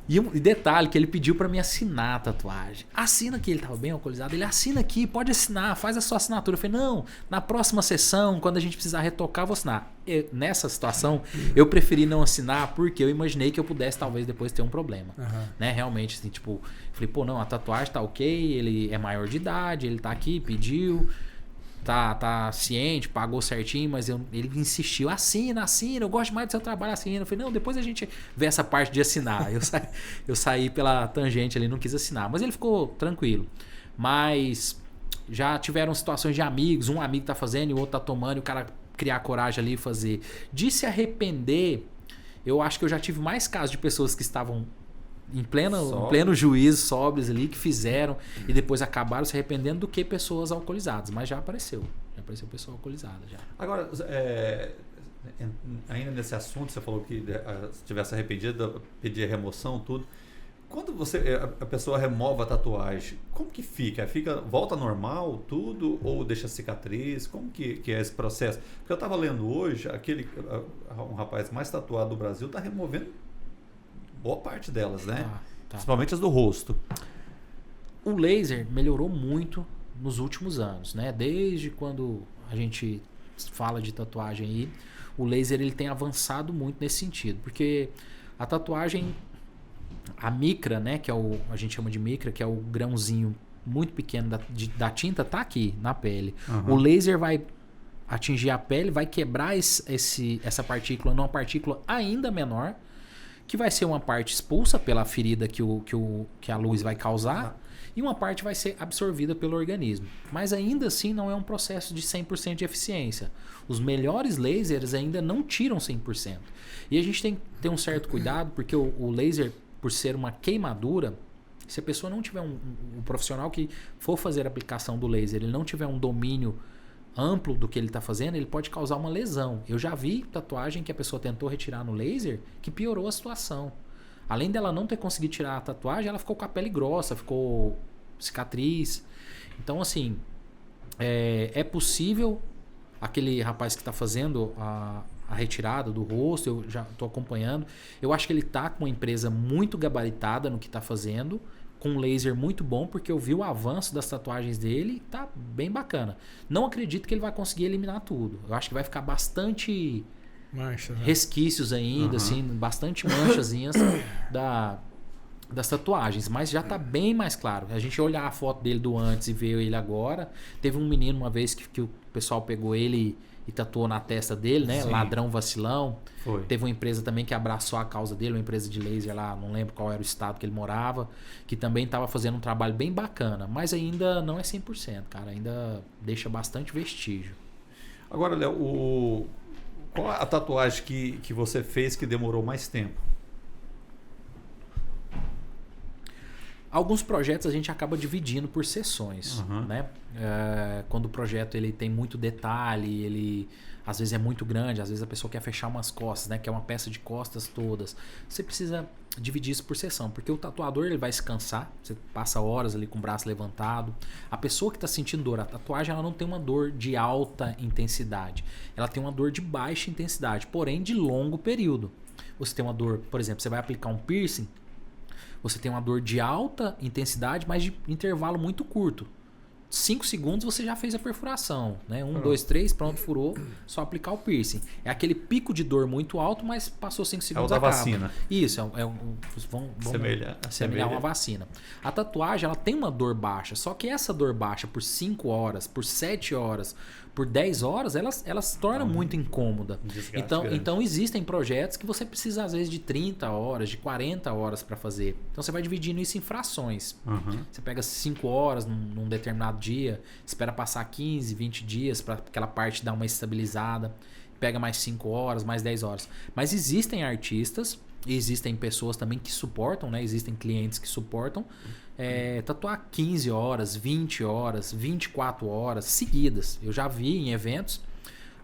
E detalhe, que ele pediu pra me assinar a tatuagem. Assina aqui, ele tava bem alcoolizado. Ele assina aqui, pode assinar, faz a sua assinatura. Eu falei, não, na próxima sessão, quando a gente precisar retocar, eu vou assinar. Nessa situação, eu preferi não assinar porque eu imaginei que eu pudesse talvez depois ter um problema. Né? Realmente, assim, tipo, eu falei, pô, não, a tatuagem tá ok, ele é maior de idade, ele tá aqui, pediu, tá ciente, pagou certinho, mas ele insistiu, assina, eu gosto mais do seu trabalho, assina. Eu falei, não, depois a gente vê essa parte de assinar. Eu saí pela tangente ali, não quis assinar, mas ele ficou tranquilo. Mas já tiveram situações de amigos, um amigo tá fazendo e o outro tá tomando, e o cara criar coragem ali e fazer. De se arrepender, eu acho que eu já tive mais casos de pessoas que estavam em pleno juízo, sóbrios ali, que fizeram e depois acabaram se arrependendo do que pessoas alcoolizadas. Mas já apareceu pessoa alcoolizada já. Agora, ainda nesse assunto, você falou que se tivesse arrependido, pedir remoção, tudo. Quando a pessoa remove a tatuagem, como que fica? Volta normal tudo ou deixa cicatriz? Como que é esse processo? Porque eu estava lendo hoje, um rapaz mais tatuado do Brasil está removendo boa parte delas, né? Tá. Principalmente as do rosto. O laser melhorou muito nos últimos anos, né? Desde quando a gente fala de tatuagem aí, o laser ele tem avançado muito nesse sentido, porque a tatuagem, a micra, né? Que a gente chama de micra, que é o grãozinho muito pequeno da tinta, tá aqui na pele. O laser vai atingir a pele, vai quebrar essa partícula numa partícula ainda menor, que vai ser uma parte expulsa pela ferida que a luz vai causar, e uma parte vai ser absorvida pelo organismo. Mas ainda assim não é um processo de 100% de eficiência. Os melhores lasers ainda não tiram 100%. E a gente tem que ter um certo cuidado, porque o laser, por ser uma queimadura, se a pessoa não tiver um profissional que for fazer a aplicação do laser, ele não tiver um domínio amplo do que ele está fazendo, ele pode causar uma lesão. Eu já vi tatuagem que a pessoa tentou retirar no laser que piorou a situação. Além dela não ter conseguido tirar a tatuagem, ela ficou com a pele grossa, ficou cicatriz. Então, assim, é possível aquele rapaz que está fazendo a retirada do rosto, eu já estou acompanhando. Eu acho que ele está com uma empresa muito gabaritada no que está fazendo, com um laser muito bom, porque eu vi o avanço das tatuagens dele, tá bem bacana. Não acredito que ele vai conseguir eliminar tudo. Eu acho que vai ficar bastante mancha, né? Resquícios ainda, assim, bastante manchazinhas das tatuagens, mas já tá bem mais claro. A gente olhar a foto dele do antes e ver ele agora. Teve um menino uma vez que o pessoal pegou ele e tatuou na testa dele, né? Sim. Ladrão vacilão. Foi. Teve uma empresa também que abraçou a causa dele, uma empresa de laser lá, não lembro qual era o estado que ele morava, que também estava fazendo um trabalho bem bacana, mas ainda não é 100%, cara, ainda deixa bastante vestígio. Agora, Léo, qual a tatuagem que você fez que demorou mais tempo? Alguns projetos a gente acaba dividindo por sessões, né? Quando o projeto ele tem muito detalhe, ele às vezes é muito grande, às vezes a pessoa quer fechar umas costas, né? Quer uma peça de costas todas. Você precisa dividir isso por sessão, porque o tatuador ele vai se cansar, você passa horas ali com o braço levantado. A pessoa que está sentindo dor, a tatuagem ela não tem uma dor de alta intensidade, ela tem uma dor de baixa intensidade, porém de longo período. Você tem uma dor, por exemplo, você vai aplicar um piercing, você tem uma dor de alta intensidade, mas de intervalo muito curto. 5 segundos você já fez a perfuração, né? 1, 2, 3, pronto, furou, só aplicar o piercing. É aquele pico de dor muito alto, mas passou 5 segundos. É o da acaba. vacina. Isso, vamos semelhar uma vacina. A tatuagem ela tem uma dor baixa, só que essa dor baixa por 5 horas, por 7 horas, por 10 horas, ela se torna muito incômoda. Então existem projetos que você precisa às vezes de 30 horas, de 40 horas para fazer. Então você vai dividindo isso em frações. Você pega 5 horas num determinado dia, espera passar 15, 20 dias para aquela parte dar uma estabilizada, pega mais 5 horas, mais 10 horas. Mas existem artistas e existem pessoas também que suportam, né? Existem clientes que suportam tatuar 15 horas, 20 horas, 24 horas seguidas. Eu já vi em eventos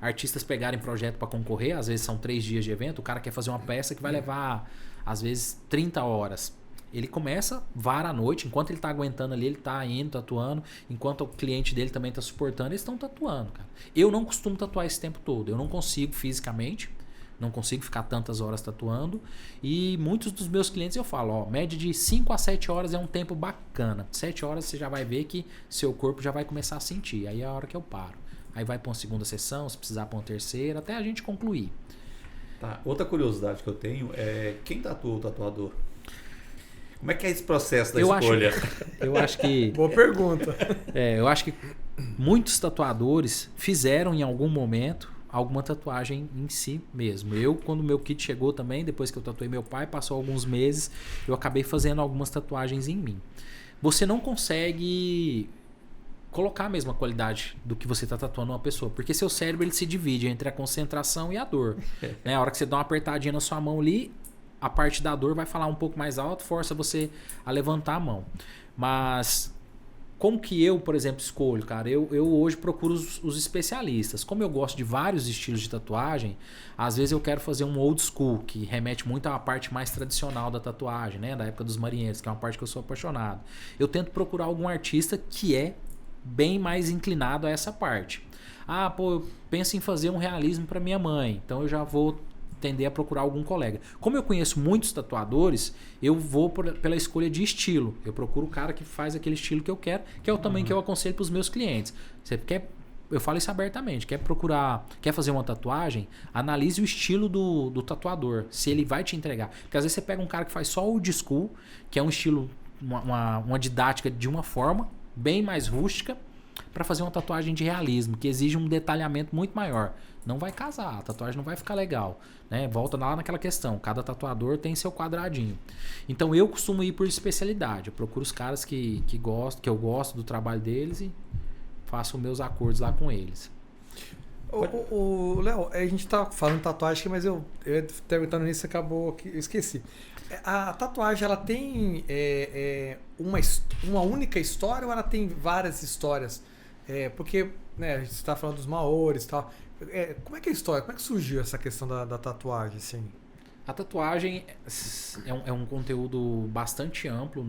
artistas pegarem projeto para concorrer, às vezes são 3 dias de evento, o cara quer fazer uma peça que vai levar às vezes 30 horas. Ele começa, vara à noite, enquanto ele está aguentando ali, ele está indo, tatuando, enquanto o cliente dele também está suportando, eles estão tatuando, cara. Eu não costumo tatuar esse tempo todo, eu não consigo fisicamente, não consigo ficar tantas horas tatuando, e muitos dos meus clientes eu falo, ó, média de 5 a 7 horas é um tempo bacana. 7 horas você já vai ver que seu corpo já vai começar a sentir, aí é a hora que eu paro. Aí vai para uma segunda sessão, se precisar para uma terceira, até a gente concluir. Tá. Outra curiosidade que eu tenho é quem tatua o tatuador? Como é que é esse processo da escolha? Eu acho que... Boa pergunta. Eu acho que muitos tatuadores fizeram em algum momento alguma tatuagem em si mesmo. Eu, quando meu kit chegou também, depois que eu tatuei meu pai, passou alguns meses, eu acabei fazendo algumas tatuagens em mim. Você não consegue colocar a mesma qualidade do que você está tatuando uma pessoa, porque seu cérebro ele se divide entre a concentração e a dor. Né? A hora que você dá uma apertadinha na sua mão ali, a parte da dor vai falar um pouco mais alto, força você a levantar a mão. Mas como que eu, por exemplo, escolho, cara? Eu hoje procuro os especialistas. Como eu gosto de vários estilos de tatuagem, às vezes eu quero fazer um old school, que remete muito à parte mais tradicional da tatuagem, né? Da época dos marinheiros, que é uma parte que eu sou apaixonado. Eu tento procurar algum artista que é bem mais inclinado a essa parte. Ah, pô, eu penso em fazer um realismo para minha mãe, então eu já vou tender a procurar algum colega. Como eu conheço muitos tatuadores, eu vou pela escolha de estilo. Eu procuro o cara que faz aquele estilo que eu quero, que é o tamanho que eu aconselho para os meus clientes. Você quer, eu falo isso abertamente, quer fazer uma tatuagem, analise o estilo do tatuador, se ele vai te entregar. Porque às vezes você pega um cara que faz só old school, que é um estilo, uma didática de uma forma, bem mais rústica, para fazer uma tatuagem de realismo, que exige um detalhamento muito maior. Não vai casar, a tatuagem não vai ficar legal, né? Volta lá naquela questão, cada tatuador tem seu quadradinho. Então eu costumo ir por especialidade, eu procuro os caras que eu gosto do trabalho deles e faço meus acordos lá com eles. Léo, a gente tá falando de tatuagem aqui, mas eu perguntando nisso, acabou que eu esqueci. A tatuagem, ela tem uma única história ou ela tem várias histórias? Porque, né, a gente está falando dos maores e tal. Como é que é a história? Como é que surgiu essa questão da tatuagem, assim? A tatuagem é um conteúdo bastante amplo,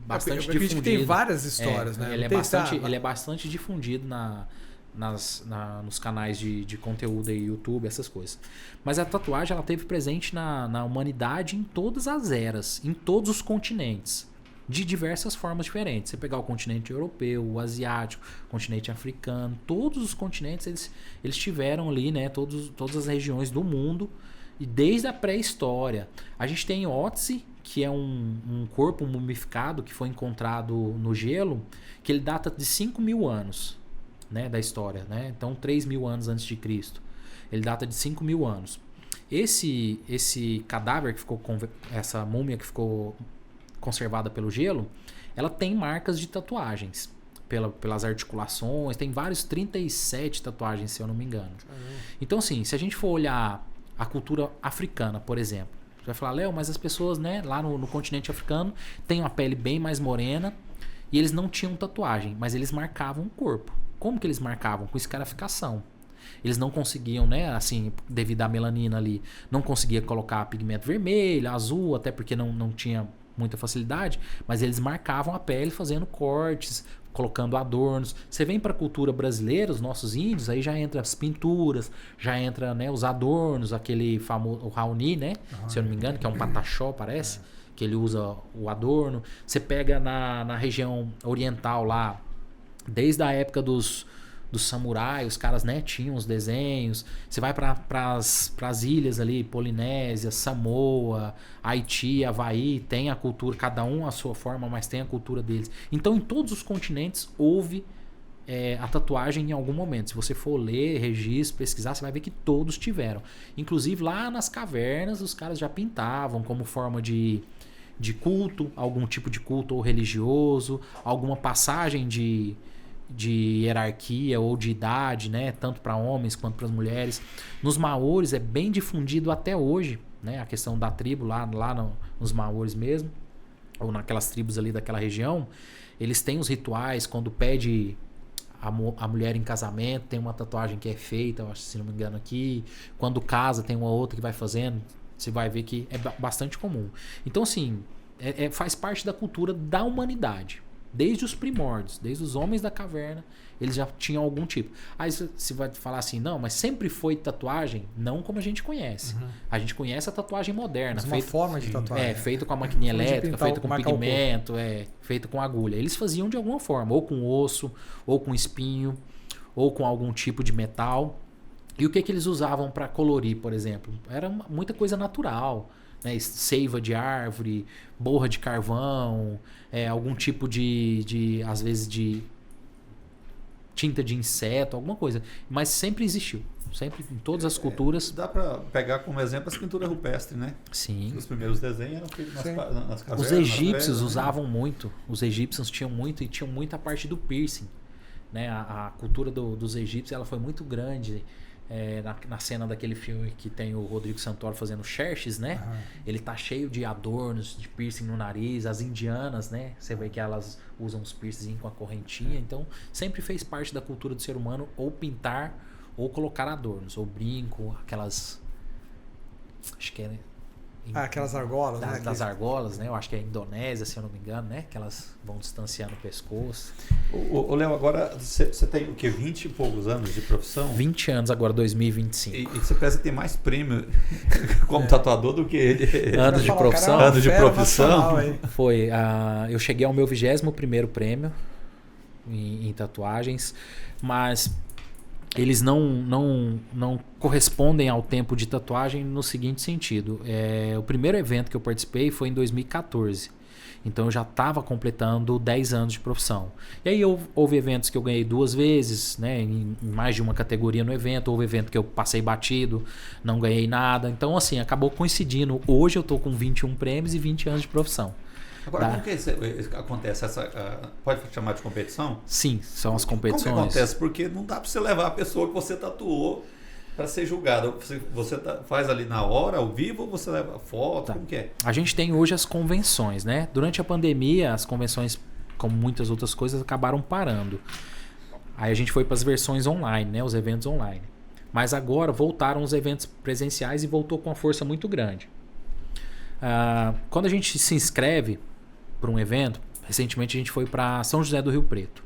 bastante difundido. Eu acredito que tem várias histórias, né? Ele é bastante difundido nos canais de conteúdo aí, YouTube, essas coisas. Mas a tatuagem ela teve presente na humanidade em todas as eras, em todos os continentes, de diversas formas diferentes. Você pegar o continente europeu, o asiático, o continente africano, todos os continentes eles tiveram ali, né, todas as regiões do mundo, e desde a pré-história. A gente tem Otzi, que é um corpo mumificado que foi encontrado no gelo, que ele data de 5.000 anos. né, da história, né? Então 3.000 anos antes de Cristo. Ele data de 5.000 anos. Esse cadáver que ficou essa múmia que ficou conservada pelo gelo, ela tem marcas de tatuagens pelas articulações, tem 37 tatuagens, se eu não me engano. Então assim, se a gente for olhar a cultura africana, por exemplo, você vai falar, Léo, mas as pessoas, né, lá no continente africano têm uma pele bem mais morena e eles não tinham tatuagem, mas eles marcavam o corpo. Como que eles marcavam? Com escarificação. Eles não conseguiam, né, assim, devido à melanina ali, não conseguia colocar pigmento vermelho, azul, até porque não tinha muita facilidade, mas eles marcavam a pele fazendo cortes, colocando adornos. Você vem para a cultura brasileira, os nossos índios, aí já entra as pinturas, já entra, né, os adornos, aquele famoso o Raoni, né, se eu não me engano, que é um pataxó, parece, que ele usa o adorno. Você pega na região oriental lá, desde a época dos samurais, os caras, né, tinham os desenhos. Você vai para as ilhas ali, Polinésia, Samoa, Haiti, Havaí, tem a cultura, cada um a sua forma, mas tem a cultura deles. Então, em todos os continentes houve a tatuagem em algum momento. Se você for ler, registro, pesquisar, você vai ver que todos tiveram. Inclusive, lá nas cavernas, os caras já pintavam como forma de culto, algum tipo de culto ou religioso, alguma passagem de hierarquia ou de idade, né, tanto para homens quanto para as mulheres. Nos Maores é bem difundido até hoje, né, a questão da tribo lá nos Maores mesmo, ou naquelas tribos ali daquela região, eles têm os rituais quando pede a mulher em casamento, tem uma tatuagem que é feita, eu acho, se não me engano aqui, quando casa tem uma outra que vai fazendo, você vai ver que é bastante comum. Então assim, faz parte da cultura da humanidade. Desde os primórdios, desde os homens da caverna, eles já tinham algum tipo. Aí você vai falar assim, não, mas sempre foi tatuagem? Não como a gente conhece. A gente conhece a tatuagem moderna. Uma forma de tatuagem. Feita com a maquininha elétrica, feita com pigmento, feita com agulha. Eles faziam de alguma forma, ou com osso, ou com espinho, ou com algum tipo de metal. E o que eles usavam para colorir, por exemplo? Era muita coisa natural. Né, seiva de árvore, borra de carvão, algum tipo às vezes de tinta de inseto, alguma coisa. Mas sempre existiu. Sempre, em todas as culturas. Dá para pegar como exemplo as pinturas rupestres, né? Sim. Os primeiros desenhos eram feitos nas cavernas. Os egípcios usavam muito. Os egípcios tinham muito e tinham muita parte do piercing. Né? A cultura dos egípcios ela foi muito grande. Na cena daquele filme que tem o Rodrigo Santoro fazendo Xerxes, né? Ele tá cheio de adornos, de piercing no nariz. As indianas, né? Você vê que elas usam os piercing com a correntinha. Então, sempre fez parte da cultura do ser humano ou pintar ou colocar adornos, ou brinco, aquelas... Acho que aquelas argolas, né? Das argolas, né? Eu acho que é Indonésia, se eu não me engano, né? Que elas vão distanciando o pescoço. Ô Léo, agora você tem o quê? 20 e poucos anos de profissão? 20 anos agora, 2025. E você parece ter mais prêmio como tatuador do que ele. Anos de profissão? Anos de profissão. Foi. Eu cheguei ao meu 21º prêmio em tatuagens, mas eles não correspondem ao tempo de tatuagem no seguinte sentido. O primeiro evento que eu participei foi em 2014. Então eu já estava completando 10 anos de profissão. E aí houve eventos que eu ganhei 2 vezes, né, em mais de uma categoria no evento. Houve evento que eu passei batido, não ganhei nada. Então assim, acabou coincidindo. Hoje eu estou com 21 prêmios e 20 anos de profissão. Agora, como que acontece pode chamar de competição? Sim, são as competições. Como que acontece? Porque não dá para você levar a pessoa que você tatuou para ser julgado. Você faz ali na hora, ao vivo, ou você leva foto? Como que é? A gente tem hoje as convenções, né? Durante a pandemia, as convenções, como muitas outras coisas, acabaram parando. Aí a gente foi para as versões online, né? Os eventos online. Mas agora voltaram os eventos presenciais e voltou com uma força muito grande. Quando a gente se inscreve para um evento, recentemente a gente foi para São José do Rio Preto.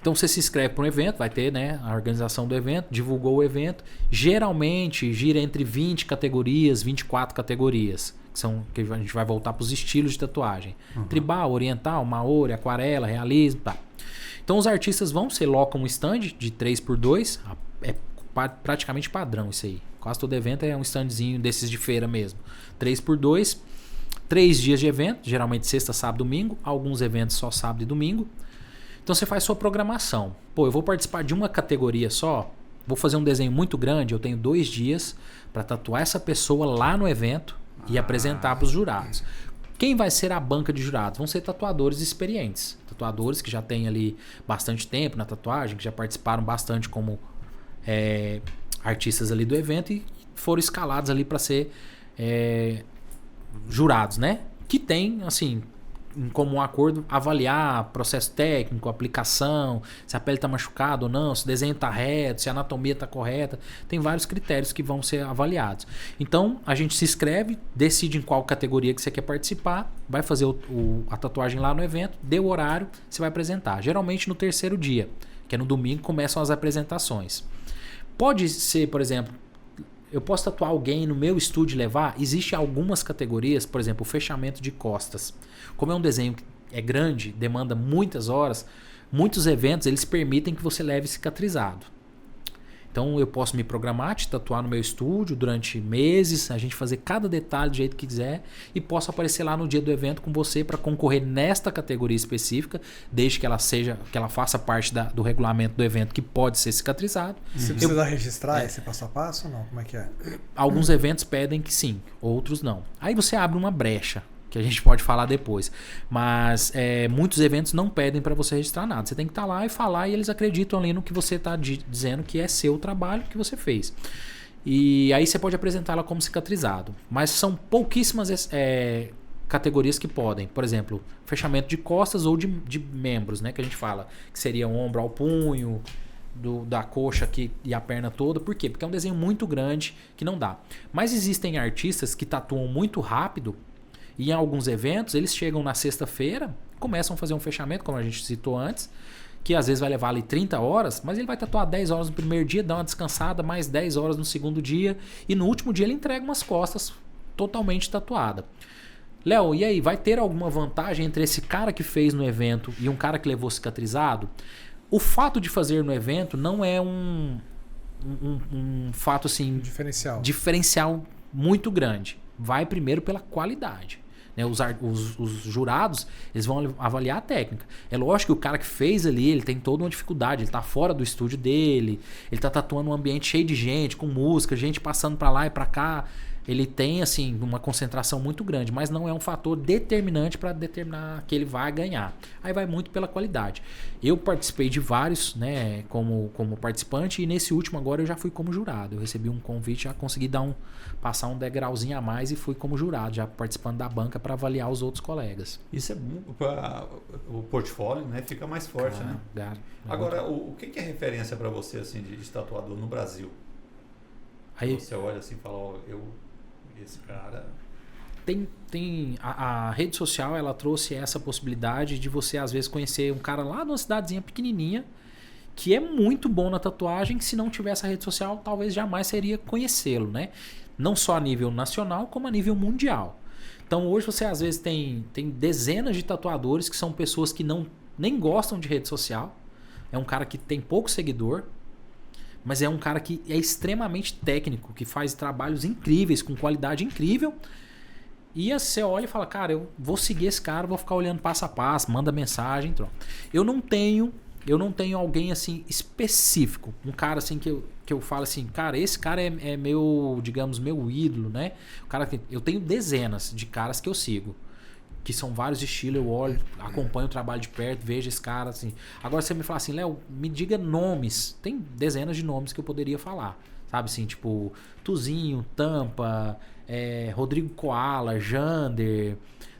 Então você se inscreve para um evento, vai ter, né, a organização do evento, divulgou o evento. Geralmente gira entre 20 categorias, 24 categorias, que a gente vai voltar para os estilos de tatuagem. Tribal, oriental, maori, aquarela, realismo, tá. Então os artistas vão, você loca um stand de 3x2, é praticamente padrão isso aí. Quase todo evento é um standzinho desses de feira mesmo. 3x2, 3 dias de evento, geralmente sexta, sábado, domingo. Alguns eventos só sábado e domingo. Então você faz sua programação. Pô, eu vou participar de uma categoria só, vou fazer um desenho muito grande, eu tenho 2 dias para tatuar essa pessoa lá no evento e apresentar para os jurados. Quem vai ser a banca de jurados? Vão ser tatuadores experientes. Tatuadores que já têm ali bastante tempo na tatuagem, que já participaram bastante como artistas ali do evento e foram escalados ali para ser jurados, né? Que tem, assim, em comum acordo, avaliar processo técnico, aplicação, se a pele está machucada ou não, se o desenho está reto, se a anatomia está correta. Tem vários critérios que vão ser avaliados. Então, a gente se inscreve, decide em qual categoria que você quer participar, vai fazer a tatuagem lá no evento, deu o horário, você vai apresentar. Geralmente no 3º dia, que é no domingo, começam as apresentações. Pode ser, por exemplo, eu posso tatuar alguém no meu estúdio e levar? Existem algumas categorias, por exemplo, o fechamento de costas. Como é um desenho que é grande, demanda muitas horas, muitos eventos eles permitem que você leve cicatrizado. Então eu posso me programar, te tatuar no meu estúdio durante meses, a gente fazer cada detalhe do jeito que quiser e posso aparecer lá no dia do evento com você para concorrer nesta categoria específica, desde que ela faça parte do regulamento do evento que pode ser cicatrizado. Você precisa registrar esse passo a passo ou não? Como é que é? Alguns eventos pedem que sim, outros não. Aí você abre uma brecha, que a gente pode falar depois. Mas muitos eventos não pedem para você registrar nada. Você tem que estar lá e falar e eles acreditam ali no que você está dizendo que é seu trabalho que você fez. E aí você pode apresentá-la como cicatrizado. Mas são pouquíssimas categorias que podem. Por exemplo, fechamento de costas ou de membros, né, que a gente fala. Que seria o ombro ao punho, da coxa aqui e a perna toda. Por quê? Porque é um desenho muito grande que não dá. Mas existem artistas que tatuam muito rápido. E em alguns eventos, eles chegam na sexta-feira, começam a fazer um fechamento, como a gente citou antes, que às vezes vai levar ali 30 horas, mas ele vai tatuar 10 horas no primeiro dia, dá uma descansada, mais 10 horas no segundo dia, e no último dia ele entrega umas costas totalmente tatuadas. Léo, e aí, vai ter alguma vantagem entre esse cara que fez no evento e um cara que levou cicatrizado? O fato de fazer no evento não é um fato assim... diferencial muito grande. Vai primeiro pela qualidade. Né? Os jurados eles vão avaliar a técnica. É lógico que o cara que fez ali, ele tem toda uma dificuldade, ele está fora do estúdio dele, ele está tatuando um ambiente cheio de gente, com música, gente passando para lá e para cá. Ele tem assim uma concentração muito grande, mas não é um fator determinante para determinar que ele vai ganhar. Aí vai muito pela qualidade. Eu participei de vários, né, como participante, e nesse último agora eu já fui como jurado. Eu recebi um convite, já consegui passar um degrauzinho a mais e fui como jurado, já participando da banca para avaliar os outros colegas. Isso é bom para o portfólio, né? Fica mais forte, né? Agora, o que é referência para você assim de tatuador no Brasil? Aí você olha assim e fala, esse cara... A rede social, ela trouxe essa possibilidade de você às vezes conhecer um cara lá numa cidadezinha pequenininha que é muito bom na tatuagem, que se não tivesse a rede social talvez jamais seria conhecê-lo, né? Não só a nível nacional como a nível mundial. Então hoje você às vezes tem dezenas de tatuadores que são pessoas que nem gostam de rede social. É um cara que tem pouco seguidor, mas é um cara que é extremamente técnico, que faz trabalhos incríveis, com qualidade incrível. E você olha e fala, cara, eu vou seguir esse cara, vou ficar olhando passo a passo, manda mensagem, troca. Eu não tenho alguém assim específico, um cara assim que eu falo assim, cara, esse cara é meu, digamos, meu ídolo, né? O cara que eu tenho dezenas de caras que eu sigo, que são vários estilos, eu olho, acompanho o trabalho de perto, vejo esse cara assim. Agora você me fala assim, Léo, me diga nomes. Tem dezenas de nomes que eu poderia falar, sabe assim, tipo Tuzinho, Tampa, Rodrigo Koala, Jander.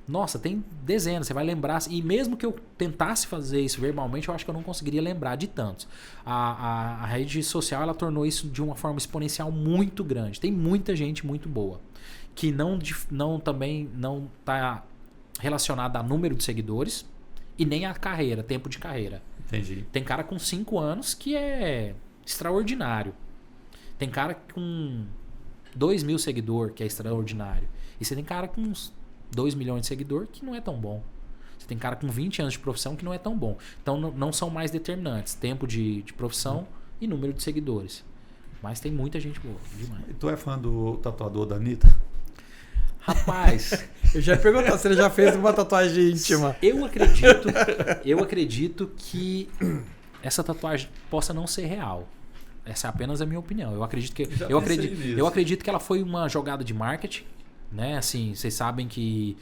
Nossa, tem dezenas, você vai lembrar. E mesmo que eu tentasse fazer isso verbalmente, eu acho que eu não conseguiria lembrar de tantos. A rede social, ela tornou isso de uma forma exponencial muito grande. Tem muita gente muito boa, que também não está relacionada a número de seguidores e nem a carreira, tempo de carreira. Entendi. Tem cara com 5 anos que é extraordinário. Tem cara com 2.000 seguidores que é extraordinário. E você tem cara com uns 2 milhões de seguidores que não é tão bom. Você tem cara com 20 anos de profissão que não é tão bom. Então não são mais determinantes tempo de profissão e número de seguidores. Mas tem muita gente boa, demais. E tu é fã do tatuador da Anitta? Rapaz, Eu já ia perguntar se ele já fez uma tatuagem íntima. eu acredito que essa tatuagem possa não ser real. Essa é apenas a minha opinião. Eu acredito que ela foi uma jogada de marketing, né? Assim, vocês sabem que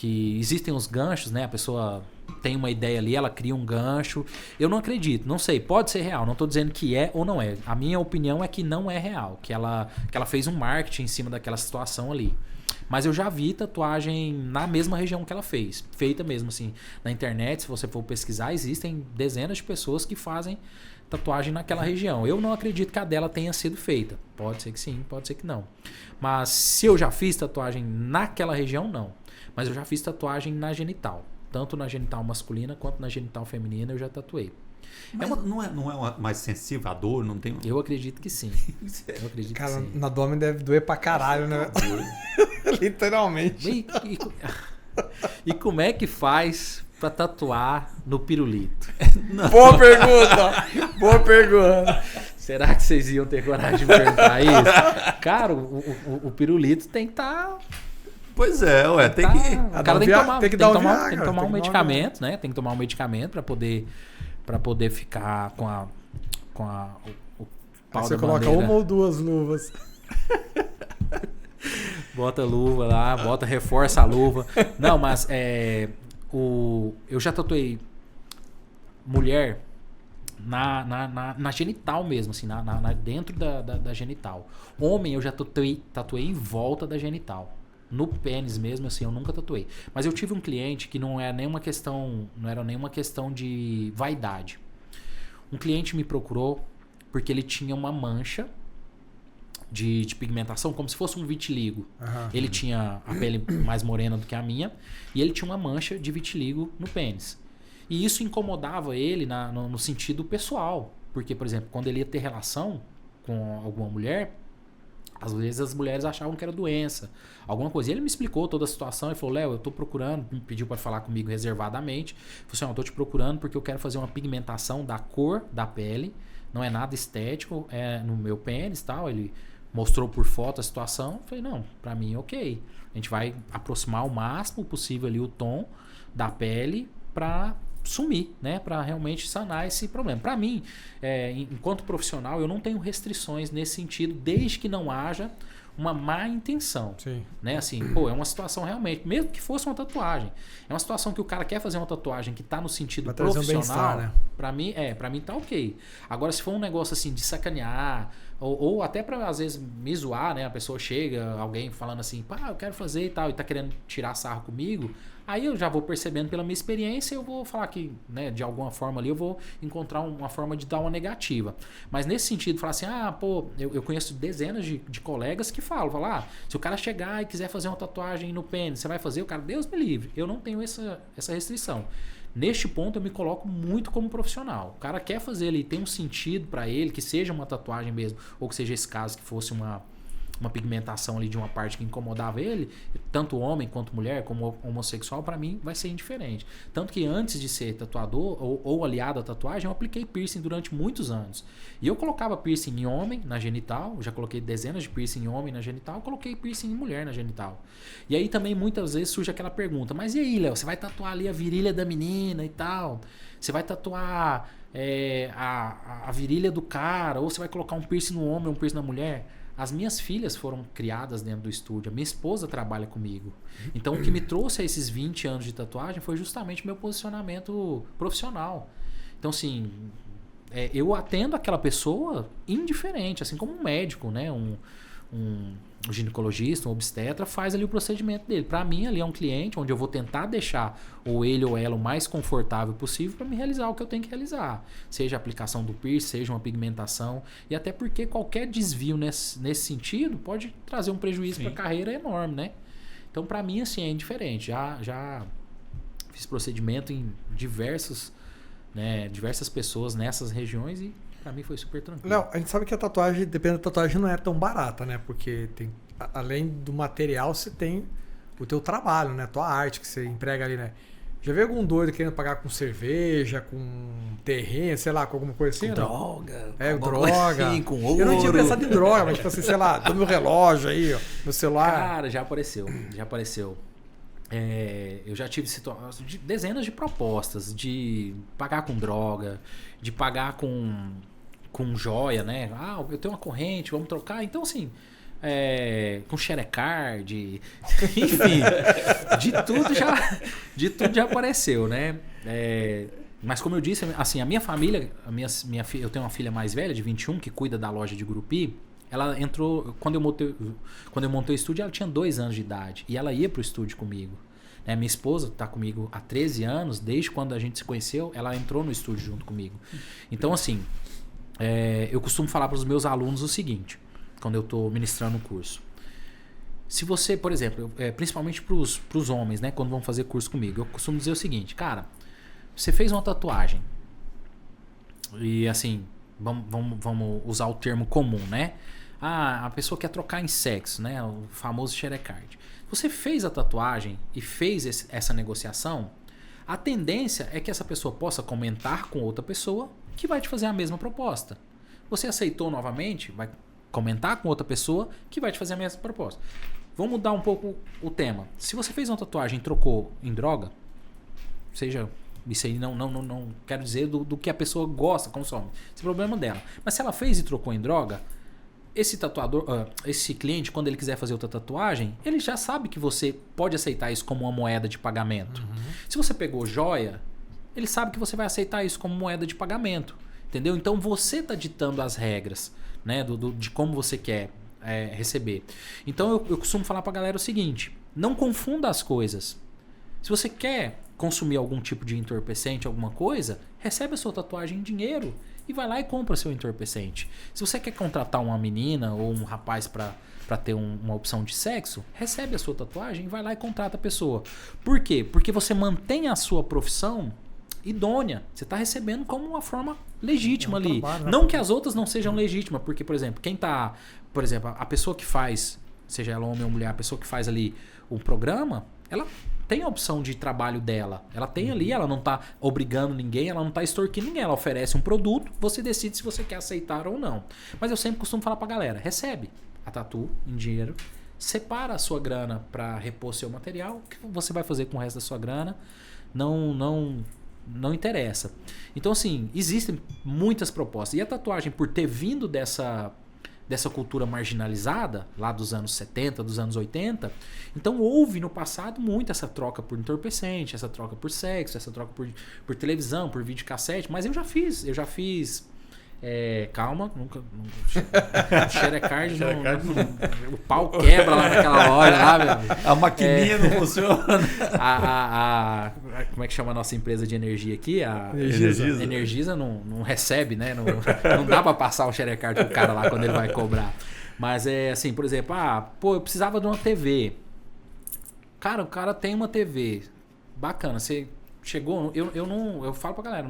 existem os ganchos, né? A pessoa tem uma ideia ali, ela cria um gancho. Eu não acredito, não sei, pode ser real, não estou dizendo que é ou não é. A minha opinião é que não é real, que ela fez um marketing em cima daquela situação ali. Mas eu já vi tatuagem na mesma região que ela fez, feita mesmo assim. Na internet, se você for pesquisar, existem dezenas de pessoas que fazem tatuagem naquela região. Eu não acredito que a dela tenha sido feita. Pode ser que sim, pode ser que não. Mas se eu já fiz tatuagem naquela região, não. Mas eu já fiz tatuagem na genital. Tanto na genital masculina quanto na genital feminina eu já tatuei. Mas não é mais sensível à dor? Não tem... Eu acredito que sim. Eu acredito Cara, que sim. na abdômen deve doer pra caralho, né? Literalmente. E como é que faz pra tatuar no pirulito? Boa pergunta! Boa pergunta! Será que vocês iam ter coragem de perguntar isso? Cara, o pirulito tem que estar... Pois é, ué, tem que... O cara tem que tomar um medicamento, Viagra. né? Tem que tomar um medicamento pra poder ficar com o pau Você da coloca bandeira. uma ou duas luvas. Bota a luva lá, reforça a luva. Não, mas eu já tatuei mulher na genital mesmo, assim, dentro da genital. Homem eu já tatuei em volta da genital. No pênis mesmo, assim, eu nunca tatuei. Mas eu tive um cliente que não era nenhuma questão de vaidade. Um cliente me procurou porque ele tinha uma mancha de pigmentação, como se fosse um vitiligo. Aham. Ele tinha a pele mais morena do que a minha e ele tinha uma mancha de vitiligo no pênis. E isso incomodava ele no sentido pessoal. Porque, por exemplo, quando ele ia ter relação com alguma mulher, às vezes as mulheres achavam que era doença, alguma coisa. E ele me explicou toda a situação e falou: Léo, eu tô procurando, me pediu para falar comigo reservadamente. Falou assim: eu tô te procurando porque eu quero fazer uma pigmentação da cor da pele, não é nada estético, é no meu pênis e tal. Ele mostrou por foto a situação. Eu falei: não, para mim ok. A gente vai aproximar o máximo possível ali o tom da pele para sumir, né, para realmente sanar esse problema. Para mim, enquanto profissional, eu não tenho restrições nesse sentido, desde que não haja uma má intenção. Sim. Né? Assim, pô, é uma situação realmente, mesmo que fosse uma tatuagem, é uma situação que o cara quer fazer uma tatuagem que tá no sentido Vai trazer um profissional, bem-estar, né? para mim tá ok. Agora, se for um negócio assim de sacanear, ou até para às vezes me zoar, né? A pessoa chega, alguém falando assim, pá, eu quero fazer e tal, e tá querendo tirar sarro comigo, aí eu já vou percebendo pela minha experiência, eu vou falar que, né, de alguma forma ali eu vou encontrar uma forma de dar uma negativa. Mas nesse sentido, falar assim, eu conheço dezenas de colegas que falam, se o cara chegar e quiser fazer uma tatuagem no pênis, você vai fazer? O cara, Deus me livre. Eu não tenho essa restrição. Neste ponto eu me coloco muito como profissional. O cara quer fazer ali, tem um sentido para ele, que seja uma tatuagem mesmo, ou que seja esse caso que fosse uma pigmentação ali de uma parte que incomodava ele, tanto homem quanto mulher, como homossexual, para mim vai ser indiferente. Tanto que antes de ser tatuador ou aliado à tatuagem, eu apliquei piercing durante muitos anos. E eu colocava piercing em homem na genital, eu já coloquei dezenas de piercing em homem na genital, eu coloquei piercing em mulher na genital. E aí também muitas vezes surge aquela pergunta, mas e aí, Léo, você vai tatuar ali a virilha da menina e tal? Você vai tatuar a virilha do cara? Ou você vai colocar um piercing no homem ou um piercing na mulher? As minhas filhas foram criadas dentro do estúdio. A minha esposa trabalha comigo. Então, o que me trouxe a esses 20 anos de tatuagem foi justamente o meu posicionamento profissional. Então, assim, eu atendo aquela pessoa indiferente, assim como um médico, né? Um ginecologista, um obstetra, faz ali o procedimento dele. Para mim, ali é um cliente onde eu vou tentar deixar ou ele ou ela o mais confortável possível para me realizar o que eu tenho que realizar. Seja a aplicação do piercing, seja uma pigmentação. E até porque qualquer desvio nesse sentido pode trazer um prejuízo para a carreira enorme, né? Então, para mim, assim, é indiferente. Já fiz procedimento em diversas pessoas nessas regiões e pra mim foi super tranquilo. Léo, a gente sabe que a tatuagem, dependendo da tatuagem, não é tão barata, né? Porque tem, além do material, você tem o teu trabalho, né? A tua arte que você emprega ali, né? Já veio algum doido querendo pagar com cerveja, com terreno, sei lá, com alguma coisa assim? Com droga. Droga. Assim, com ouro. Eu não tinha pensado em droga, mas tipo assim, sei lá, do meu relógio aí, ó, meu celular. Cara, já apareceu. Eu já tive dezenas de propostas de pagar com droga, de pagar com joia, né? Ah, eu tenho uma corrente, vamos trocar. Então, assim, com Sharecard, enfim, de tudo já apareceu, né? Mas como eu disse, assim, a minha família, eu tenho uma filha mais velha, de 21, que cuida da loja de Gurupi. Ela entrou, quando eu montei o estúdio, ela tinha 2 anos de idade. E ela ia pro estúdio comigo. Minha esposa está comigo há 13 anos, desde quando a gente se conheceu, ela entrou no estúdio junto comigo. Então, assim, eu costumo falar para os meus alunos o seguinte, quando eu estou ministrando um curso. Se você, por exemplo, principalmente para os homens, né, quando vão fazer curso comigo, eu costumo dizer o seguinte, cara, você fez uma tatuagem e, assim, vamos usar o termo comum, né? A pessoa quer trocar em sexo, né? O famoso Sharecard. Você fez a tatuagem e fez essa negociação, a tendência é que essa pessoa possa comentar com outra pessoa que vai te fazer a mesma proposta. Você aceitou novamente, vai comentar com outra pessoa que vai te fazer a mesma proposta. Vamos mudar um pouco o tema. Se você fez uma tatuagem e trocou em droga, seja... Isso aí não quero dizer do que a pessoa gosta, consome. Esse é o problema dela. Mas se ela fez e trocou em droga, esse cliente, quando ele quiser fazer outra tatuagem, ele já sabe que você pode aceitar isso como uma moeda de pagamento. Uhum. Se você pegou joia, ele sabe que você vai aceitar isso como moeda de pagamento. Entendeu? Então você está ditando as regras, né, de como você quer receber. Então eu costumo falar para a galera o seguinte: não confunda as coisas. Se você quer consumir algum tipo de entorpecente, alguma coisa, recebe a sua tatuagem em dinheiro e vai lá e compra seu entorpecente. Se você quer contratar uma menina ou um rapaz para ter uma opção de sexo, recebe a sua tatuagem e vai lá e contrata a pessoa. Por quê? Porque você mantém a sua profissão idônea. Você está recebendo como uma forma legítima ali. Trabalho, né? Não que as outras não sejam legítimas, porque, por exemplo, a pessoa que faz, seja ela homem ou mulher, a pessoa que faz ali um programa, ela tem a opção de trabalho dela. Ela tem ali, ela não está obrigando ninguém, ela não está extorquindo ninguém. Ela oferece um produto, você decide se você quer aceitar ou não. Mas eu sempre costumo falar pra galera, recebe a tatu em dinheiro, separa a sua grana para repor seu material, o que você vai fazer com o resto da sua grana não interessa. Então, assim, existem muitas propostas. E a tatuagem, por ter vindo dessa cultura marginalizada, lá dos anos 70, dos anos 80, então houve no passado muito essa troca por entorpecente, essa troca por sexo, essa troca por televisão, por videocassete, mas eu já fiz calma, nunca Sharecard, o pau quebra lá naquela loja lá, meu amigo. A maquininha não funciona. Como é que chama a nossa empresa de energia aqui? A Energisa não recebe, né? Não dá pra passar o Sharecard pro cara lá quando ele vai cobrar. Mas assim, por exemplo, eu precisava de uma TV. Cara, o cara tem uma TV. Bacana, você chegou, eu falo pra galera,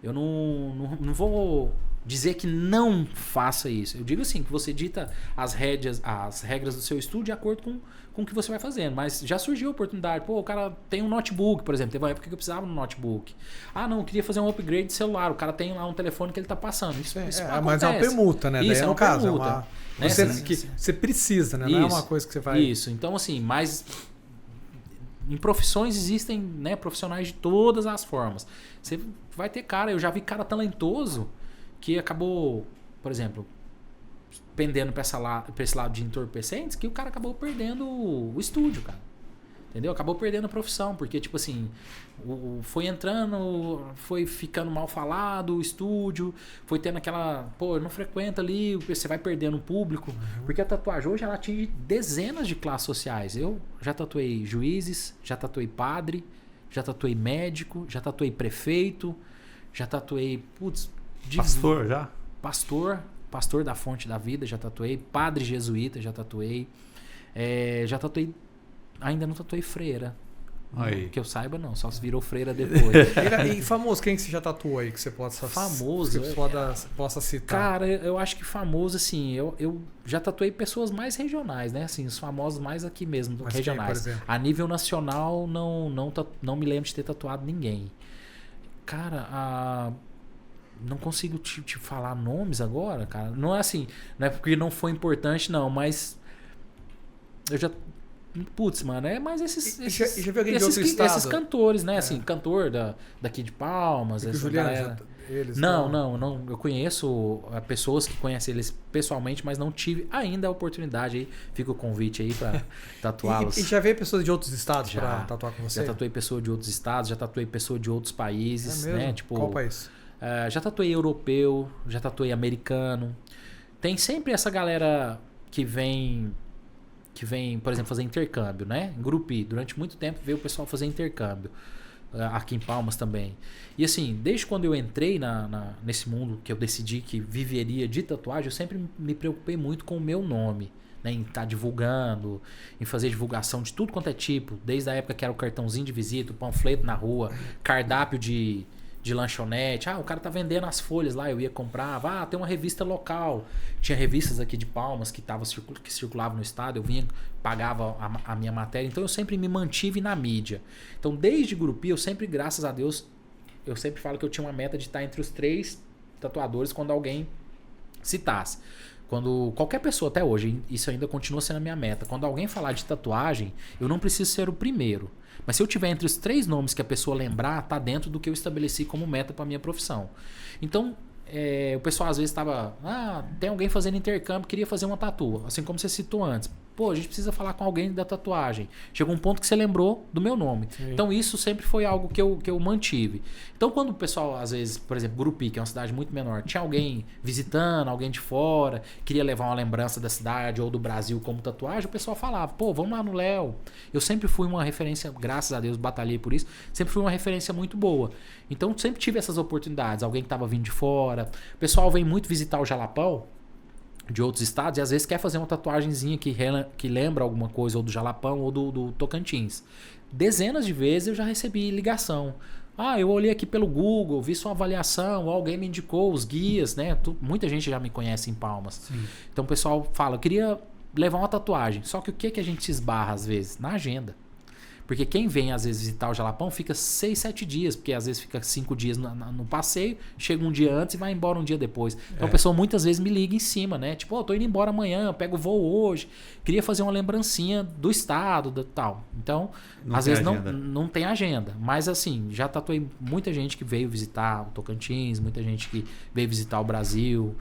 eu não vou dizer que não faça isso. Eu digo assim, que você dita as regras do seu estúdio de acordo com o que você vai fazendo. Mas já surgiu a oportunidade. Pô, o cara tem um notebook, por exemplo. Teve uma época que eu precisava de um notebook. Eu queria fazer um upgrade de celular. O cara tem lá um telefone que ele tá passando. Isso acontece. Mas é uma permuta, né? Isso, daí, no caso, você precisa, né? Isso, não é uma coisa que você vai... Isso. Então, assim, mas... Em profissões existem, né, profissionais de todas as formas. Você vai ter cara, eu já vi cara talentoso que acabou, por exemplo, pendendo para esse lado de entorpecentes, que o cara acabou perdendo o estúdio, cara. Entendeu? Acabou perdendo a profissão, porque, tipo assim, foi entrando, foi ficando mal falado o estúdio, foi tendo aquela, não frequenta ali, você vai perdendo o público. Porque a tatuagem hoje, ela atinge dezenas de classes sociais. Eu já tatuei juízes, já tatuei padre, já tatuei médico, já tatuei prefeito, já tatuei, pastor já? Pastor da Fonte da Vida, já tatuei, padre jesuíta, já tatuei, ainda não tatuei freira. Aí. Que eu saiba, não. Só se virou freira depois. E famoso, quem que você já tatuou aí que você possa... Famoso? Que você possa citar. Cara, eu acho que famoso, assim, eu já tatuei pessoas mais regionais, né? Assim, os famosos mais aqui mesmo, Mas regionais. quem, por exemplo? A nível nacional, não me lembro de ter tatuado ninguém. Cara, não consigo te falar nomes agora, cara. Não é assim, não é porque não foi importante, não, mas eu já... Putz, mano, é mais esses já viu alguém de outro estado? Esses cantores, né? Assim, cantor daqui de Palmas. Porque o essa Juliano, galera. eles Não. Eu conheço pessoas que conhecem eles pessoalmente, mas não tive ainda a oportunidade. Aí fica o convite aí pra tatuá-los. E já veio pessoas de outros estados Já. pra tatuar com você? Já tatuei pessoa de outros estados, já tatuei pessoa de outros países, É mesmo? né? Tipo, qual país? já tatuei europeu, já tatuei americano. Tem sempre essa galera que vem, por exemplo, fazer intercâmbio, né? Em Grupi. Durante muito tempo veio o pessoal fazer intercâmbio. Aqui em Palmas também. E assim, desde quando eu entrei nesse mundo, que eu decidi que viveria de tatuagem, eu sempre me preocupei muito com o meu nome. Né? Em estar divulgando, em fazer divulgação de tudo quanto é tipo. Desde a época que era o cartãozinho de visita, o panfleto na rua, cardápio de lanchonete. O cara tá vendendo as folhas lá, eu ia comprar. Tem uma revista local. Tinha revistas aqui de Palmas que circulavam no estado. Eu vinha, pagava a minha matéria. Então eu sempre me mantive na mídia. Então desde Grupi, eu sempre, graças a Deus, eu sempre falo que eu tinha uma meta de estar entre os 3 tatuadores quando alguém citasse. Quando qualquer pessoa, até hoje, isso ainda continua sendo a minha meta. Quando alguém falar de tatuagem, eu não preciso ser o primeiro. Mas se eu tiver entre os 3 nomes que a pessoa lembrar, tá dentro do que eu estabeleci como meta para minha profissão. Então, o pessoal às vezes estava... tem alguém fazendo intercâmbio, queria fazer uma tatu. Assim como você citou antes. Pô, a gente precisa falar com alguém da tatuagem. Chegou um ponto que você lembrou do meu nome. Sim. Então isso sempre foi algo que eu mantive. Então quando o pessoal, às vezes, por exemplo, Grupi, que é uma cidade muito menor, tinha alguém visitando, alguém de fora, queria levar uma lembrança da cidade ou do Brasil como tatuagem, o pessoal falava, pô, vamos lá no Léo. Eu sempre fui uma referência, graças a Deus, batalhei por isso, sempre fui uma referência muito boa. Então sempre tive essas oportunidades. Alguém que estava vindo de fora. O pessoal vem muito visitar o Jalapão, de outros estados, e às vezes quer fazer uma tatuagenzinha que lembra alguma coisa ou do Jalapão ou do Tocantins. Dezenas de vezes eu já recebi ligação. Eu olhei aqui pelo Google, vi sua avaliação, alguém me indicou os guias, né? Muita gente já me conhece em Palmas. Sim. Então o pessoal fala, eu queria levar uma tatuagem. Só que o que a gente se esbarra às vezes? Na agenda. Porque quem vem às vezes visitar o Jalapão fica 6, 7 dias, porque às vezes fica 5 dias no passeio, chega um dia antes e vai embora um dia depois. Então a pessoa muitas vezes me liga em cima, né? Tipo, tô indo embora amanhã, eu pego o voo hoje, queria fazer uma lembrancinha do estado, tal. Então, às vezes não tem agenda. Mas assim, já tatuei muita gente que veio visitar o Tocantins, muita gente que veio visitar o Brasil,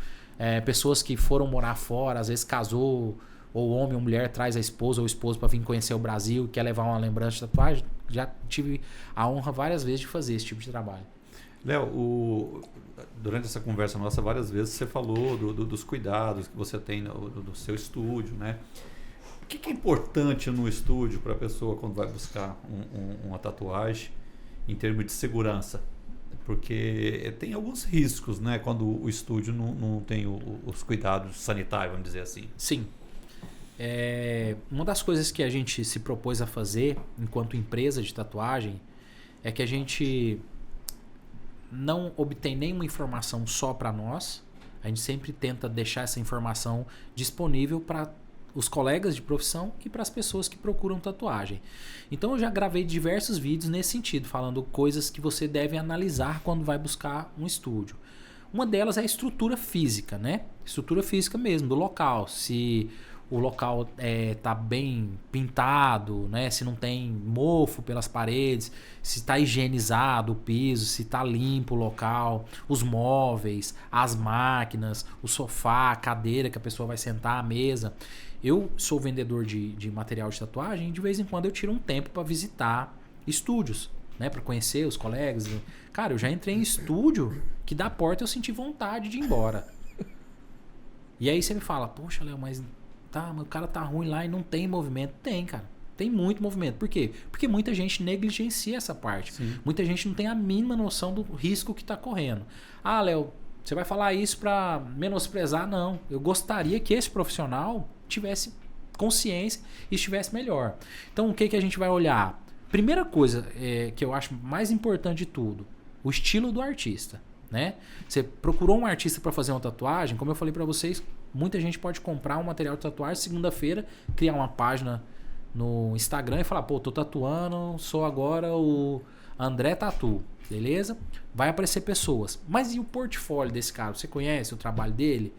pessoas que foram morar fora, às vezes casou, ou homem ou mulher traz a esposa ou o esposo para vir conhecer o Brasil, quer levar uma lembrança de tatuagem. Já tive a honra várias vezes de fazer esse tipo de trabalho. Léo, durante essa conversa nossa, várias vezes você falou dos cuidados que você tem no seu estúdio, né? O que é importante no estúdio para a pessoa quando vai buscar uma tatuagem em termos de segurança? Porque tem alguns riscos, né? Quando o estúdio não tem os cuidados sanitários, vamos dizer assim. Sim. Uma das coisas que a gente se propôs a fazer enquanto empresa de tatuagem é que a gente não obtém nenhuma informação só para nós. A gente sempre tenta deixar essa informação disponível para os colegas de profissão e para as pessoas que procuram tatuagem. Então eu já gravei diversos vídeos nesse sentido, falando coisas que você deve analisar quando vai buscar um estúdio. Uma delas é a estrutura física, né? Estrutura física mesmo, do local. Se o local tá bem pintado, né? Se não tem mofo pelas paredes, se está higienizado o piso, se está limpo o local, os móveis, as máquinas, o sofá, a cadeira que a pessoa vai sentar, a mesa. Eu sou vendedor de material de tatuagem e de vez em quando eu tiro um tempo para visitar estúdios, né? Para conhecer os colegas. Cara, eu já entrei em estúdio que da porta eu senti vontade de ir embora. E aí você me fala, poxa, Léo, mas o cara tá ruim lá e não tem movimento. Tem, cara. Tem muito movimento. Por quê? Porque muita gente negligencia essa parte. Sim. Muita gente não tem a mínima noção do risco que tá correndo. Léo, você vai falar isso para menosprezar? Não. Eu gostaria que esse profissional tivesse consciência e estivesse melhor. Então, o que a gente vai olhar? Primeira coisa que eu acho mais importante de tudo, o estilo do artista, né? Você procurou um artista para fazer uma tatuagem, como eu falei para vocês, muita gente pode comprar um material de tatuagem segunda-feira, criar uma página no Instagram e falar, pô, tô tatuando, sou agora o André Tatu, beleza? Vai aparecer pessoas. Mas e o portfólio desse cara? Você conhece o trabalho dele?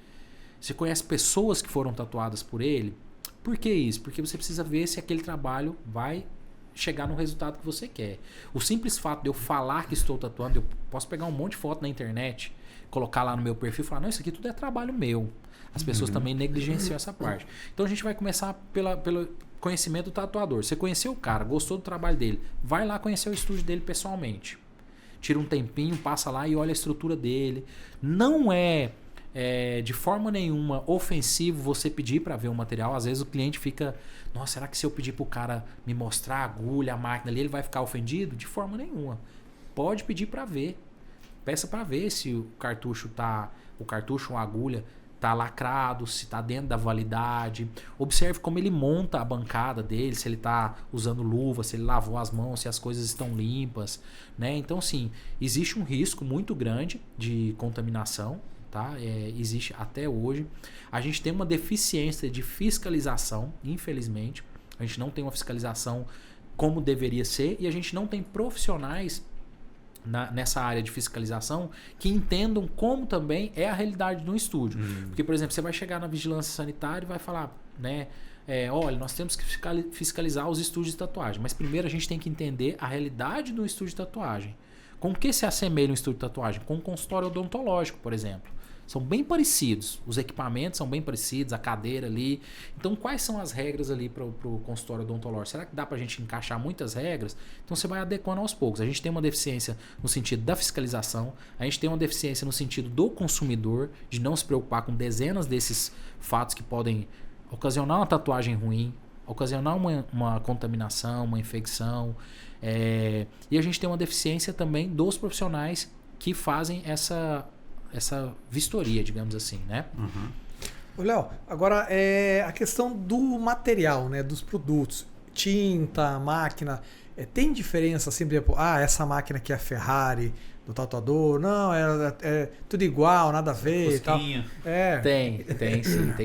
Você conhece pessoas que foram tatuadas por ele? Por que isso? Porque você precisa ver se aquele trabalho vai chegar no resultado que você quer. O simples fato de eu falar que estou tatuando, eu posso pegar um monte de foto na internet, colocar lá no meu perfil e falar, não, isso aqui tudo é trabalho meu. As pessoas também negligenciam essa parte. Então a gente vai começar pelo conhecimento do tatuador. Você conheceu o cara, gostou do trabalho dele, vai lá conhecer o estúdio dele pessoalmente. Tira um tempinho, passa lá e olha a estrutura dele. Não é de forma nenhuma ofensivo você pedir para ver o material. Às vezes o cliente fica, nossa, será que se eu pedir pro cara me mostrar a agulha, a máquina ali, ele vai ficar ofendido? De forma nenhuma. Pode pedir para ver. Peça para ver se o cartucho ou a agulha tá lacrado, se tá dentro da validade. Observe como ele monta a bancada dele, se ele tá usando luva, se ele lavou as mãos, se as coisas estão limpas, né? Então, sim, existe um risco muito grande de contaminação, tá? Existe até hoje. A gente tem uma deficiência de fiscalização, infelizmente. A gente não tem uma fiscalização como deveria ser e a gente não tem profissionais nessa área de fiscalização que entendam como também é a realidade no estúdio. Porque, por exemplo, você vai chegar na vigilância sanitária e vai falar, né? Olha, nós temos que fiscalizar os estúdios de tatuagem, mas primeiro a gente tem que entender a realidade do estúdio de tatuagem. Com o que se assemelha um estúdio de tatuagem? Com um consultório odontológico, por exemplo. São bem parecidos, os equipamentos são bem parecidos, a cadeira ali. Então, quais são as regras ali para o consultório odontológico? Será que dá para a gente encaixar muitas regras? Então, você vai adequando aos poucos. A gente tem uma deficiência no sentido da fiscalização, a gente tem uma deficiência no sentido do consumidor, de não se preocupar com dezenas desses fatos que podem ocasionar uma tatuagem ruim, ocasionar uma contaminação, uma infecção. E a gente tem uma deficiência também dos profissionais que fazem essa vistoria, digamos assim, né? Ô, Léo, agora a questão do material, né, dos produtos, tinta, máquina, tem diferença assim, por exemplo, essa máquina aqui é a Ferrari do tatuador, não, é tudo igual, nada a ver e tal. Tem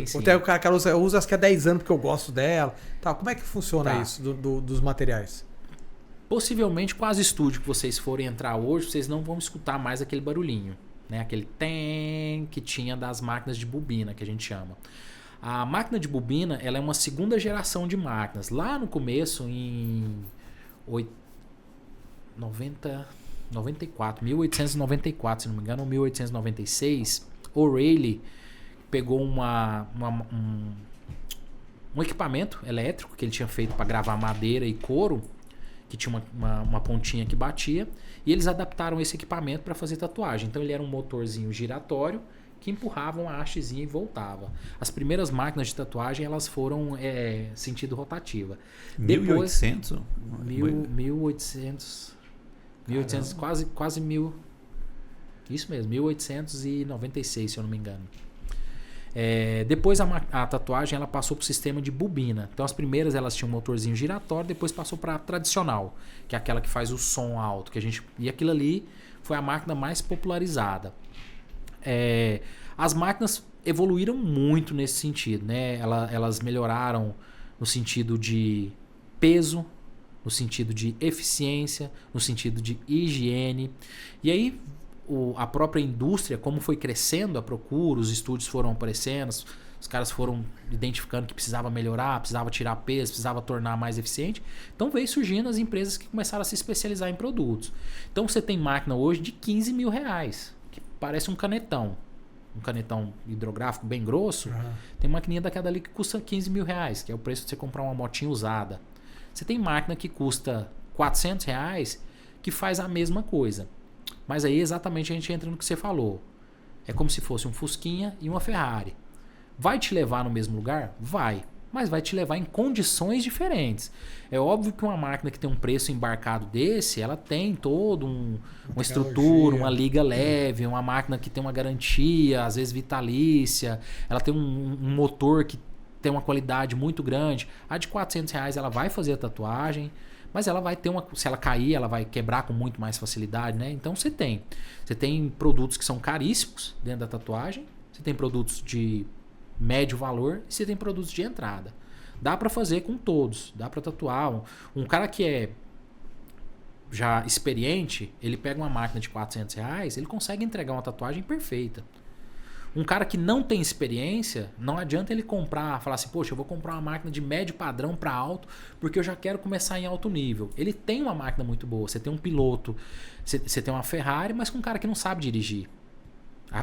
sim. Até o cara usa as que há 10 anos porque eu gosto dela. Tal. Como é que funciona isso dos materiais? Possivelmente, quase estúdio que vocês forem entrar hoje, vocês não vão escutar mais aquele barulhinho. Né, aquele tem que tinha das máquinas de bobina, que a gente chama. A máquina de bobina, ela é uma segunda geração de máquinas. Lá no começo, em 1894, se não me engano, ou 1896, O'Reilly pegou um equipamento elétrico que ele tinha feito para gravar madeira e couro, que tinha uma pontinha que batia, e eles adaptaram esse equipamento para fazer tatuagem. Então ele era um motorzinho giratório que empurrava uma hastezinha e voltava. As primeiras máquinas de tatuagem, elas foram sentido rotativa. 1800? 1800, quase 1000. Isso mesmo, 1896, se eu não me engano. Depois a tatuagem ela passou para o sistema de bobina. Então as primeiras elas tinham um motorzinho giratório, depois passou para a tradicional, que é aquela que faz o som alto, e aquilo ali foi a máquina mais popularizada. As máquinas evoluíram muito nesse sentido, né? Elas melhoraram no sentido de peso, no sentido de eficiência, no sentido de higiene. E aí a própria indústria, como foi crescendo a procura, os estúdios foram aparecendo, os caras foram identificando que precisava melhorar, precisava tirar peso, precisava tornar mais eficiente. Então veio surgindo as empresas que começaram a se especializar em produtos. Então você tem máquina hoje de 15 mil reais, que parece um canetão hidrográfico bem grosso. Tem maquininha daquela ali que custa 15 mil reais, que é o preço de você comprar uma motinha usada. Você tem máquina que custa 400 reais, que faz a mesma coisa. Mas aí exatamente a gente entra no que você falou. É como se fosse um Fusquinha e uma Ferrari. Vai te levar no mesmo lugar? Vai. Mas vai te levar em condições diferentes. É óbvio que uma máquina que tem um preço embarcado desse, ela tem todo uma estrutura, uma liga leve, uma máquina que tem uma garantia, às vezes vitalícia. Ela tem um motor que tem uma qualidade muito grande. A de R$400 ela vai fazer a tatuagem, mas ela vai ter se ela cair, ela vai quebrar com muito mais facilidade, né? Então você tem produtos que são caríssimos dentro da tatuagem, você tem produtos de médio valor e você tem produtos de entrada. Dá para fazer com todos, dá para tatuar. Um cara que é já experiente, ele pega uma máquina de R$400, ele consegue entregar uma tatuagem perfeita. Um cara que não tem experiência, não adianta ele falar assim, poxa, eu vou comprar uma máquina de médio padrão para alto, porque eu já quero começar em alto nível. Ele tem uma máquina muito boa, você tem um piloto, você tem uma Ferrari, mas com um cara que não sabe dirigir.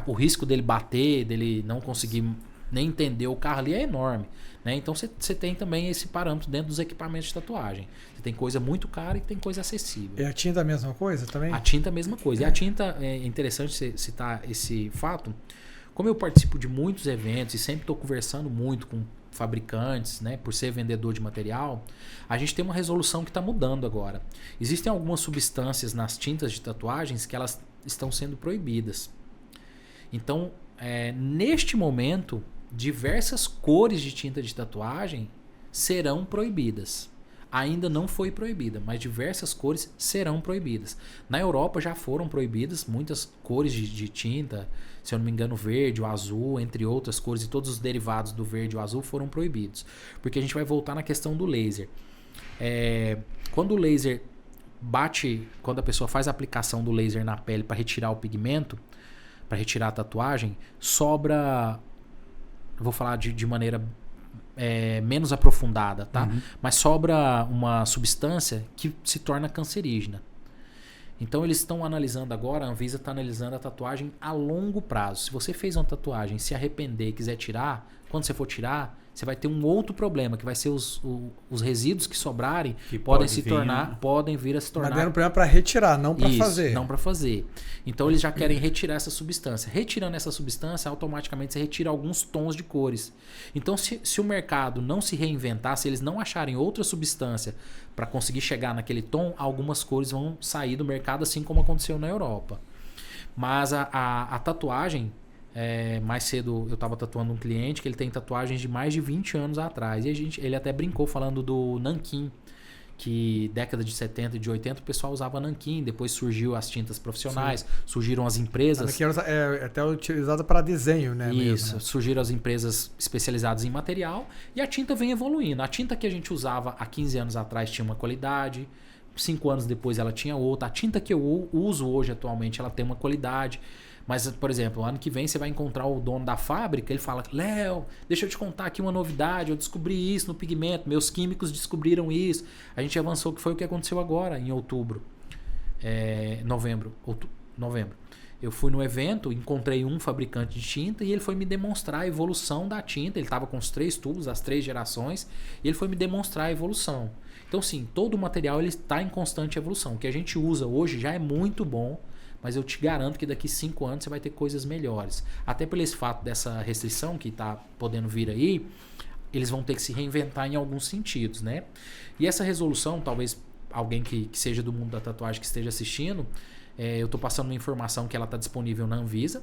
O risco dele bater, dele não conseguir nem entender o carro ali é enorme. Né? Então você tem também esse parâmetro dentro dos equipamentos de tatuagem. Você tem coisa muito cara e tem coisa acessível. E a tinta a mesma coisa também? A tinta a mesma coisa. E a tinta, é interessante você citar esse fato. Como eu participo de muitos eventos e sempre estou conversando muito com fabricantes, né, por ser vendedor de material, a gente tem uma resolução que está mudando agora. Existem algumas substâncias nas tintas de tatuagens que elas estão sendo proibidas. Então, neste momento, diversas cores de tinta de tatuagem serão proibidas. Ainda não foi proibida, mas diversas cores serão proibidas. Na Europa já foram proibidas muitas cores de tinta, se eu não me engano, verde, o azul, entre outras cores, e todos os derivados do verde e o azul foram proibidos. Porque a gente vai voltar na questão do laser. Quando o laser bate, quando a pessoa faz a aplicação do laser na pele para retirar o pigmento, para retirar a tatuagem, sobra, eu vou falar de maneira menos aprofundada, tá? Uhum. Mas sobra uma substância que se torna cancerígena. Então eles estão analisando agora, a Anvisa está analisando a tatuagem a longo prazo. Se você fez uma tatuagem, se arrepender e quiser tirar, quando você for tirar, você vai ter um outro problema, que vai ser os resíduos que sobrarem que podem vir a se tornar. Mas deram problema para retirar, não para fazer. Não para fazer. Então eles já querem retirar essa substância. Retirando essa substância, automaticamente você retira alguns tons de cores. Então se o mercado não se reinventar, se eles não acharem outra substância para conseguir chegar naquele tom, algumas cores vão sair do mercado, assim como aconteceu na Europa. Mas a tatuagem, mais cedo eu estava tatuando um cliente que ele tem tatuagens de mais de 20 anos atrás. E ele até brincou falando do nanquim, que década de 70 e de 80 o pessoal usava nanquim, depois surgiu as tintas profissionais, surgiram as empresas. A nanquim é até utilizada para desenho, né? Isso, mesmo, né? Surgiram as empresas especializadas em material e a tinta vem evoluindo. A tinta que a gente usava há 15 anos atrás tinha uma qualidade, 5 anos depois ela tinha outra. A tinta que eu uso hoje atualmente ela tem uma qualidade. Mas, por exemplo, ano que vem você vai encontrar o dono da fábrica, ele fala, Léo, deixa eu te contar aqui uma novidade, eu descobri isso no pigmento, meus químicos descobriram isso. A gente avançou, que foi o que aconteceu agora, em novembro. Eu fui no evento, encontrei um fabricante de tinta e ele foi me demonstrar a evolução da tinta. Ele estava com os 3 tubos, as 3 gerações, e ele foi me demonstrar a evolução. Então, sim, todo o material está em constante evolução. O que a gente usa hoje já é muito bom, mas eu te garanto que daqui 5 anos você vai ter coisas melhores. Até pelo esse fato dessa restrição que está podendo vir aí, eles vão ter que se reinventar em alguns sentidos, né? E essa resolução, talvez alguém que seja do mundo da tatuagem que esteja assistindo, eu estou passando uma informação que ela está disponível na Anvisa.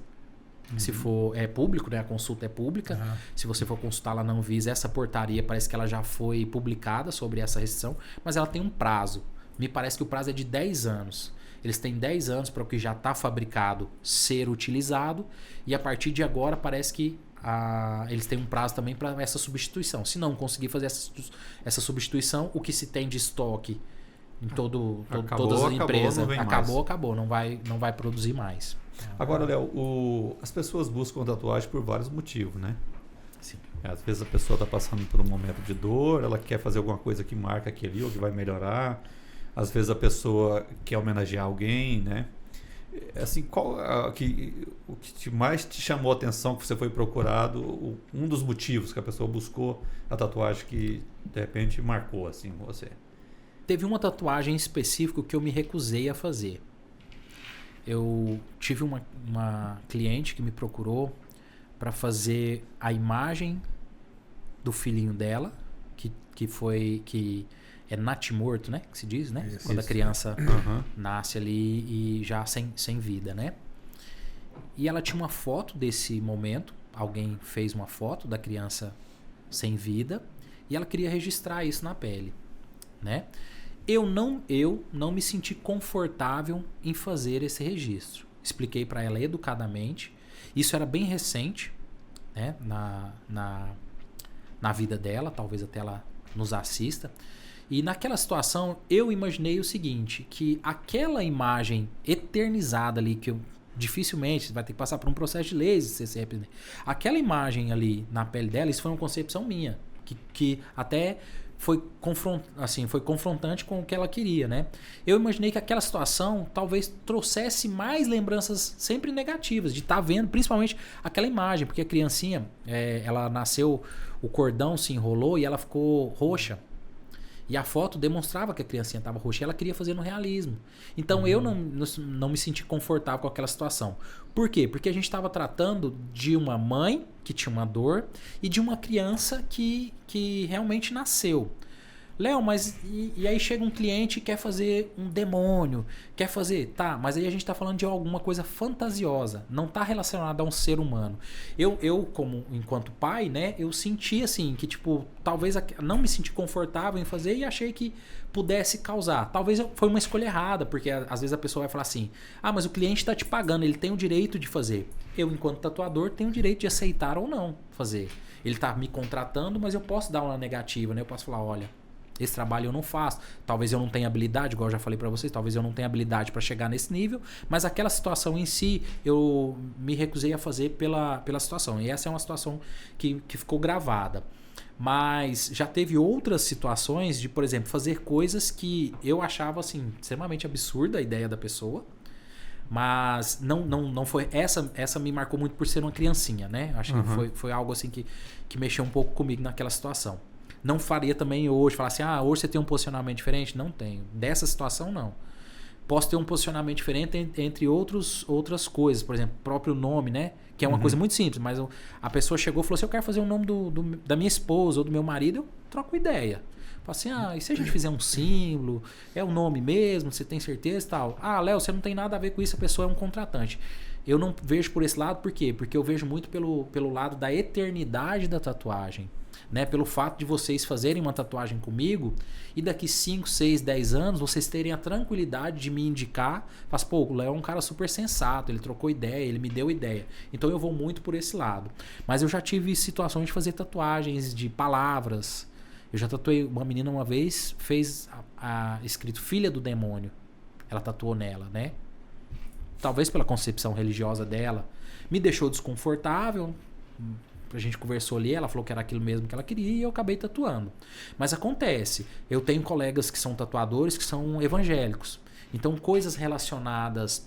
Se for público, né? A consulta é pública. Uhum. Se você for consultar lá na Anvisa, essa portaria parece que ela já foi publicada sobre essa restrição, mas ela tem um prazo. Me parece que o prazo é de 10 anos. Eles têm 10 anos para o que já está fabricado ser utilizado, e a partir de agora parece que eles têm um prazo também para essa substituição. Se não conseguir fazer essa substituição, o que se tem de estoque em todas as empresas acabou, não vai produzir mais. Agora, Léo, as pessoas buscam tatuagem por vários motivos, né? Sim. Às vezes a pessoa está passando por um momento de dor, ela quer fazer alguma coisa que marca aquilo ou que vai melhorar. Às vezes a pessoa quer homenagear alguém, né? Assim, o que mais te chamou a atenção que você foi procurado, um dos motivos que a pessoa buscou a tatuagem que de repente marcou assim você? Teve uma tatuagem específica que eu me recusei a fazer. Eu tive uma cliente que me procurou para fazer a imagem do filhinho dela, que é natimorto, né? Que se diz, né? Isso, quando a criança nasce ali e já sem vida, né? E ela tinha uma foto desse momento. Alguém fez uma foto da criança sem vida, e ela queria registrar isso na pele, né? Eu não me senti confortável em fazer esse registro. Expliquei para ela educadamente. Isso era bem recente, né, na vida dela, talvez até ela nos assista. E naquela situação eu imaginei o seguinte, que aquela imagem eternizada ali, que eu dificilmente vai ter que passar por um processo de laser, se representar. Aquela imagem ali na pele dela, isso foi uma concepção minha, que até foi confrontante com o que ela queria, né? Eu imaginei que aquela situação talvez trouxesse mais lembranças sempre negativas, de estar vendo principalmente aquela imagem, porque a criancinha, ela nasceu, o cordão se enrolou e ela ficou roxa. E a foto demonstrava que a criancinha estava roxa e ela queria fazer no realismo. Então eu não me senti confortável com aquela situação. Por quê? Porque a gente estava tratando de uma mãe que tinha uma dor e de uma criança que realmente nasceu. Léo, mas e aí chega um cliente e quer fazer um demônio, quer fazer... Tá, mas aí a gente está falando de alguma coisa fantasiosa, não está relacionado a um ser humano. Eu como enquanto pai, né, eu senti assim, que tipo, talvez não me senti confortável em fazer e achei que pudesse causar. Talvez foi uma escolha errada, porque às vezes a pessoa vai falar assim, mas o cliente está te pagando, ele tem o direito de fazer. Eu, enquanto tatuador, tenho o direito de aceitar ou não fazer. Ele está me contratando, mas eu posso dar uma negativa, né? Eu posso falar, olha, esse trabalho eu não faço, talvez eu não tenha habilidade, igual eu já falei para vocês, talvez eu não tenha habilidade para chegar nesse nível, mas aquela situação em si eu me recusei a fazer pela situação, e essa é uma situação que ficou gravada. Mas já teve outras situações de, por exemplo, fazer coisas que eu achava assim extremamente absurda a ideia da pessoa, mas não foi, essa me marcou muito por ser uma criancinha, né? Acho que foi algo assim que mexeu um pouco comigo naquela situação. Não faria também hoje, falar assim, hoje você tem um posicionamento diferente? Não tenho. Dessa situação, não. Posso ter um posicionamento diferente entre outras coisas. Por exemplo, próprio nome, né? Que é uma coisa muito simples, mas a pessoa chegou e falou assim, eu quero fazer o nome da minha esposa ou do meu marido, eu troco ideia. Falo assim, e se a gente fizer um símbolo? É o nome mesmo? Você tem certeza e tal? Léo, você não tem nada a ver com isso, a pessoa é um contratante. Eu não vejo por esse lado, por quê? Porque eu vejo muito pelo lado da eternidade da tatuagem. Né, pelo fato de vocês fazerem uma tatuagem comigo e daqui 5, 6, 10 anos vocês terem a tranquilidade de me indicar, faz o Léo é um cara super sensato, ele trocou ideia, ele me deu ideia, então eu vou muito por esse lado. Mas eu já tive situações de fazer tatuagens de palavras. Eu já tatuei uma menina uma vez, fez escrito filha do demônio, ela tatuou nela, né? Talvez pela concepção religiosa dela, me deixou desconfortável. A gente conversou ali, ela falou que era aquilo mesmo que ela queria e eu acabei tatuando. Mas acontece, eu tenho colegas que são tatuadores que são evangélicos. Então coisas relacionadas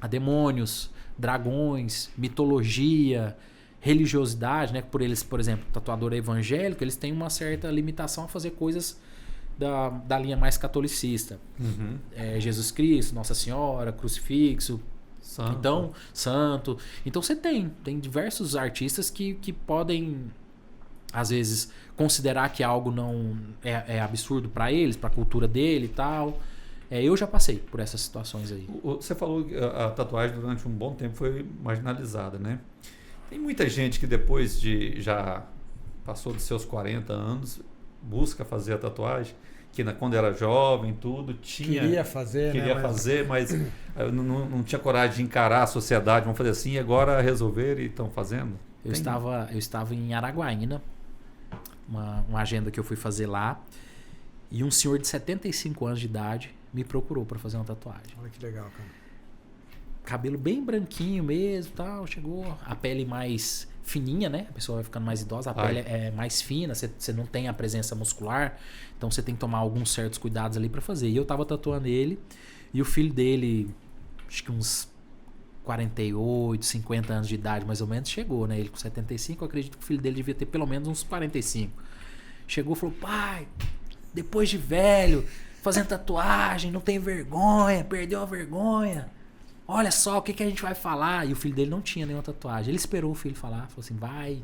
a demônios, dragões, mitologia, religiosidade, né? Por eles, por exemplo, tatuador evangélico, eles têm uma certa limitação a fazer coisas da linha mais catolicista. Jesus Cristo, Nossa Senhora, crucifixo, santo. Então você tem diversos artistas que podem, às vezes, considerar que algo não é absurdo para eles, para a cultura dele e tal. Eu já passei por essas situações aí. Você falou que a tatuagem durante um bom tempo foi marginalizada, né? Tem muita gente que depois de já passou dos seus 40 anos busca fazer a tatuagem, que quando era jovem, tudo, queria fazer, mas não tinha coragem de encarar a sociedade, vamos fazer assim, e agora resolveram e estão fazendo? Eu estava em Araguaína, uma agenda que eu fui fazer lá, e um senhor de 75 anos de idade me procurou para fazer uma tatuagem. Olha que legal, cara. Cabelo bem branquinho mesmo, tal, chegou, a pele mais fininha, né? A pessoa vai ficando mais idosa, a pele é mais fina, você não tem a presença muscular, então você tem que tomar alguns certos cuidados ali para fazer. E eu tava tatuando ele, e o filho dele, acho que uns 48, 50 anos de idade mais ou menos, chegou, né? Ele com 75, eu acredito que o filho dele devia ter pelo menos uns 45. Chegou e falou, pai, depois de velho, fazendo tatuagem, não tem vergonha, perdeu a vergonha. Olha só, o que a gente vai falar? E o filho dele não tinha nenhuma tatuagem. Ele esperou o filho falar, falou assim, vai.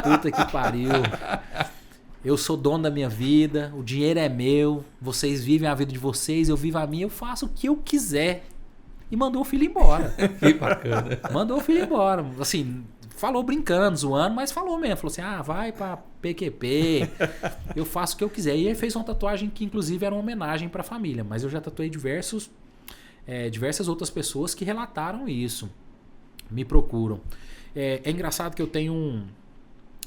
Puta que pariu. Eu sou dono da minha vida, o dinheiro é meu, vocês vivem a vida de vocês, eu vivo a minha, eu faço o que eu quiser. E mandou o filho embora. Que bacana. Mandou o filho embora. Assim, falou brincando, zoando, mas falou mesmo. Falou assim, vai pra PQP, eu faço o que eu quiser. E ele fez uma tatuagem que inclusive era uma homenagem pra família. Mas eu já tatuei diversas outras pessoas que relataram isso. Me procuram. É engraçado que eu tenho